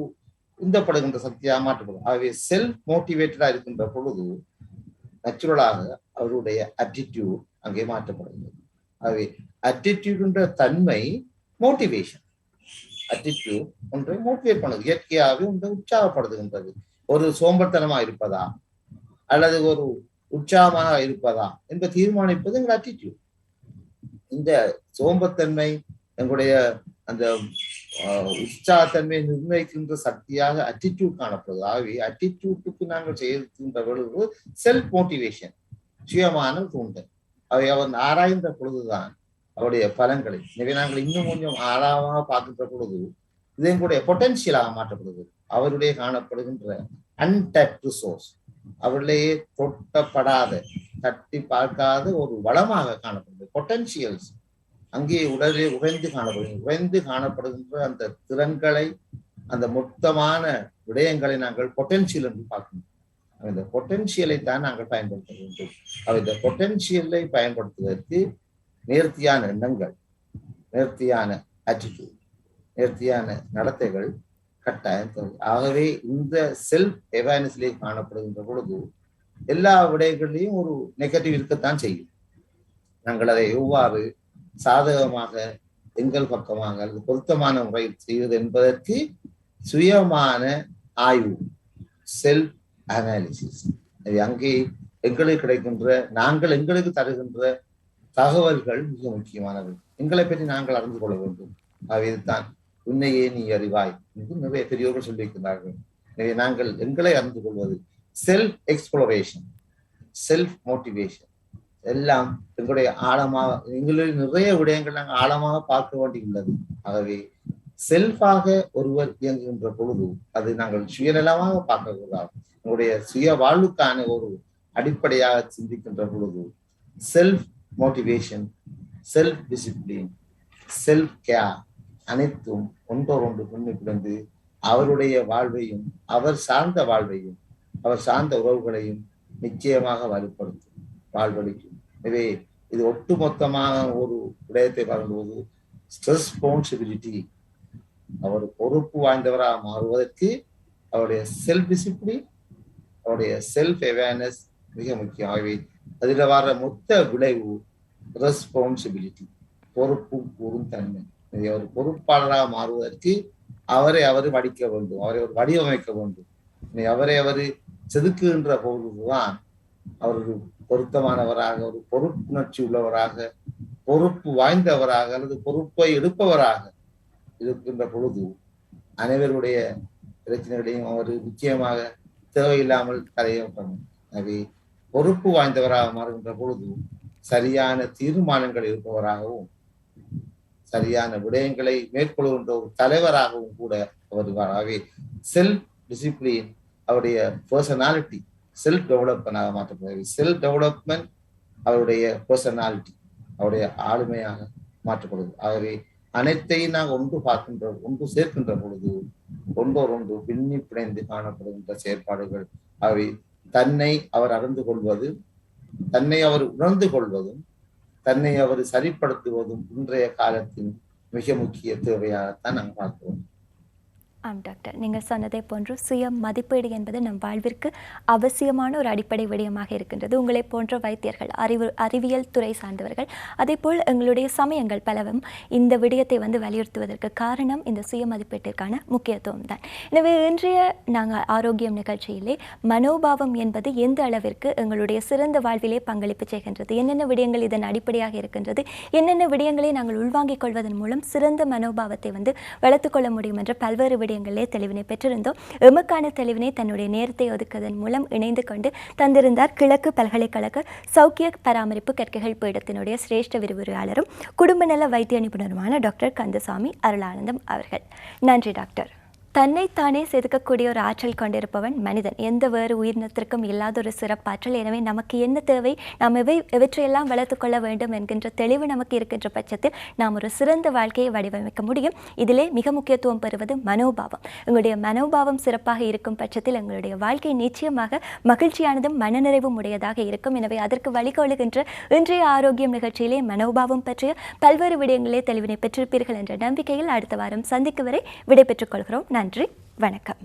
உந்தப்படுகின்ற சக்தியாக மாற்றப்படும். ஆகவே செல்ஃப் மோட்டிவேட்டடா இருக்கின்ற பொழுது நேச்சுரலாக அவருடைய அட்டிடியூட் அங்கே மாற்றப்படுகிறது. ஆகவே அட்டிடியூட் தன்மை மோட்டிவேஷன், அட்டிடியூட் ஒன்றை மோட்டிவேட் பண்ணுது, இயற்கையாகவே ஒன்றை உற்சாகப்படுத்துகின்றது. ஒரு சோம்பர்த்தனமா இருப்பதா அல்லது ஒரு உற்சாகமாக இருப்பதா என்பதை தீர்மானிப்பது எங்கள் அட்டிடியூட். இந்த சோம்பத்தன்மை எங்களுடைய அந்த உற்சாகத்தன்மையை நிர்ணயிக்கின்ற சக்தியாக அட்டிடியூட் காணப்படுது. ஆகவே அட்டிடியூட்டுக்கு நாங்கள் செய்கின்ற பொழுது செல்ஃப் மோட்டிவேஷன், சுயமான தூண்டல். அவை அவர் ஆராய்ந்த பொழுதுதான் அவருடைய பலன்களை. எனவே நாங்கள் இன்னும் கொஞ்சம் ஆழமாக பார்க்கின்ற பொழுது இதையும் கூட பொட்டன்சியலாக மாற்றப்படுது. அவருடைய காணப்படுகின்ற அன்டாப்டு சோர்ஸ், அவர்களையே தொட்டப்படாத, தட்டி பார்க்காத ஒரு வளமாக காணப்படுது. பொட்டன்சியல்ஸ் அங்கே உடலில் உறைந்து காணப்படுகின்ற அந்த திறன்களை, அந்த மொத்தமான விடயங்களை நாங்கள் பொட்டன்சியல் என்று பார்க்கணும். இந்த பொட்டன்சியலை தான் நாங்கள் பயன்படுத்த வேண்டும். இந்த பொட்டன்சியலை பயன்படுத்துவதற்கு நேர்த்தியான எண்ணங்கள், நேர்த்தியான ஆட்டிடியூட், நேர்த்தியான நடத்தைகள் கட்டாயம் தேவை. ஆகவே இந்த செல்ஃப் அவேர்னஸ்லே காணப்படுகின்ற பொழுது எல்லா விடயங்களிலையும் ஒரு நெகட்டிவ் இருக்கத்தான் செய்யும். நாங்கள் அதை எவ்வாறு சாதகமாக எங்கள் பக்கமாக அல்லது பொருத்தமான முறையில் செய்வது என்பதற்கு சுயமான ஆய்வு, செல்ஃப் அனாலிசிஸ். அங்கே எங்களுக்கு கிடைக்கின்ற, நாங்கள் எங்களுக்கு தருகின்ற தகவல்கள் மிக முக்கியமானது. எங்களை பற்றி நாங்கள் அறிந்து கொள்ள வேண்டும். அதுதான் உன்னையே நீ அறிவாய் என்று நிறைய பெரியோர்கள் சொல்லியிருக்கிறார்கள். எனவே நாங்கள் எங்களை அறிந்து கொள்வது செல்ஃப் எக்ஸ்ப்ளோரேஷன், செல்ஃப் மோட்டிவேஷன் எல்லாம் எங்களுடைய ஆழமாக, எங்களுடைய நிறைய விடயங்கள் நாங்கள் ஆழமாக பார்க்க வேண்டியுள்ளது. ஆகவே செல்ஃபாக ஒருவர் இயங்குகின்ற பொழுது அது நாங்கள் சுயநலமாக பார்க்கக்கூடாது. எங்களுடைய சுய வாழ்வுக்கான ஒரு அடிப்படையாக சிந்திக்கின்ற பொழுது self motivation, self discipline, self care அனைத்தும் ஒன்றொன்று பின்னிப்பிடிந்து அவருடைய வாழ்வையும் அவர் சார்ந்த வாழ்வையும் அவர் சார்ந்த உறவுகளையும் நிச்சயமாக வலுப்படுத்தும், வாழ்வழிக்கும். எனவே இது ஒட்டுமொத்தமாக ஒரு விடயத்தை பார்க்கும்போது ரெஸ்பான்சிபிலிட்டி, அவர் பொறுப்பு வாய்ந்தவராக மாறுவதற்கு அவருடைய செல்ஃப் டிசிப்ளின், அவருடைய செல்ஃப் அவேர்னஸ் மிக முக்கியம். ஆகவே அதில் வர மொத்த விளைவு ரெஸ்பான்சிபிலிட்டி, பொறுப்பு கூறும் தன்மை. அவர் பொறுப்பாளராக மாறுவதற்கு அவரை வடிக்க வேண்டும், அவரை வடிவமைக்க வேண்டும். அவரை செதுக்குகின்ற பொழுதுதான் அவர் பொருத்தமானவராக, ஒரு பொறுப்புணர்ச்சி உள்ளவராக, பொறுப்பு வாய்ந்தவராக அல்லது பொறுப்பை எடுப்பவராக இருக்கின்ற பொழுது அனைவருடைய பிரச்சனைகளையும் அவர் நிச்சயமாக தேவையில்லாமல் தலையப்படும். எனவே பொறுப்பு வாய்ந்தவராக மாறுகின்ற பொழுது சரியான தீர்மானங்கள் இருப்பவராகவும் சரியான விடயங்களை மேற்கொள்கின்ற ஒரு தலைவராகவும் கூட அவர். ஆகவே செல்ஃப் டிசிப்ளின் அவருடைய பர்சனாலிட்டி செல்ஃப் டெவலப்மெண்டாக மாற்றப்படுகிறது. செல்ஃப் டெவலப்மெண்ட் அவருடைய பர்சனாலிட்டி, அவருடைய ஆளுமையாக மாற்றப்படுது. ஆகவே அனைத்தையும் நாங்கள் ஒன்று சேர்க்கின்ற பொழுது ஒன்றோடு பின்னி பிணைந்து காணப்படுகின்ற செயற்பாடுகள். அவை தன்னை அவர் அறிந்து கொள்வது, தன்னை அவர் உணர்ந்து கொள்வதும், தன்னை அவர் சரிப்படுத்துவதும் இன்றைய காலத்தின் மிக முக்கிய தேவையாகத்தான் நாங்கள் பார்க்கிறோம். ஆம் டாக்டர், நீங்கள் சொன்னதை போன்று சுய மதிப்பீடு என்பது நம் வாழ்விற்கு அவசியமான ஒரு அடிப்படை விடயமாக இருக்கின்றது. உங்களை போன்ற வைத்தியர்கள், அறிவியல் துறை சார்ந்தவர்கள், அதேபோல் எங்களுடைய சமயங்கள் பலவும் இந்த விடயத்தை வலியுறுத்துவதற்கு காரணம் இந்த சுய மதிப்பீட்டிற்கான முக்கியத்துவம் தான். எனவே இன்றைய நாங்கள் ஆரோக்கியம் நிகழ்ச்சியிலே மனோபாவம் என்பது எந்த அளவிற்கு எங்களுடைய சிறந்த வாழ்விலே பங்களிப்பு செய்கின்றது, என்னென்ன விடயங்கள் இதன் அடிப்படையாக இருக்கின்றது, என்னென்ன விடயங்களை நாங்கள் உள்வாங்கிக் கொள்வதன் மூலம் சிறந்த மனோபாவத்தை வளர்த்துக்கொள்ள முடியும் என்ற பல்வேறு விடயங்களிலே தெளிவினை பெற்றிருந்தோம். எமக்கான தெளிவினை தன்னுடைய நேரத்தை ஒதுக்குவதன் மூலம் இணைந்து கொண்டு தந்திருந்தார் கிழக்கு பல்கலைக்கழக சௌக்கிய பராமரிப்பு கற்கைகள் பீடத்தினுடைய சிரேஷ்ட விரிவுரையாளரும் குடும்ப நல வைத்திய நிபுணருமான டாக்டர் கந்தசாமி அருளானந்தம் அவர்கள். நன்றி டாக்டர். தன்னைத்தானே செதுக்கக்கூடிய ஒரு ஆற்றல் கொண்டிருப்பவன் மனிதன், எந்த வேறு உயிரினத்திற்கும் இல்லாத ஒரு சிறப்பாற்றல். எனவே நமக்கு என்ன தேவை, நாம் எவற்றையெல்லாம் வளர்த்து கொள்ள வேண்டும் என்கின்ற தெளிவு நமக்கு இருக்கின்ற பட்சத்தில் நாம் ஒரு சிறந்த வாழ்க்கையை வடிவமைக்க முடியும். இதிலே மிக முக்கியத்துவம் பெறுவது மனோபாவம். எங்களுடைய மனோபாவம் சிறப்பாக இருக்கும் பட்சத்தில் எங்களுடைய வாழ்க்கை நிச்சயமாக மகிழ்ச்சியானதும் மனநிறைவும் உடையதாக இருக்கும். எனவே அதற்கு வழிகோலுகின்ற இன்றைய ஆரோக்கியம் நிகழ்ச்சியிலே மனோபாவம் பற்றிய பல்வேறு விடயங்களே தெளிவினை பெற்றிருப்பீர்கள் என்ற நம்பிக்கையில் அடுத்த வாரம் சந்திக்கும் வரை விடைபெற்றுக் கொள்கிறோம். நன்றி, வணக்கம்.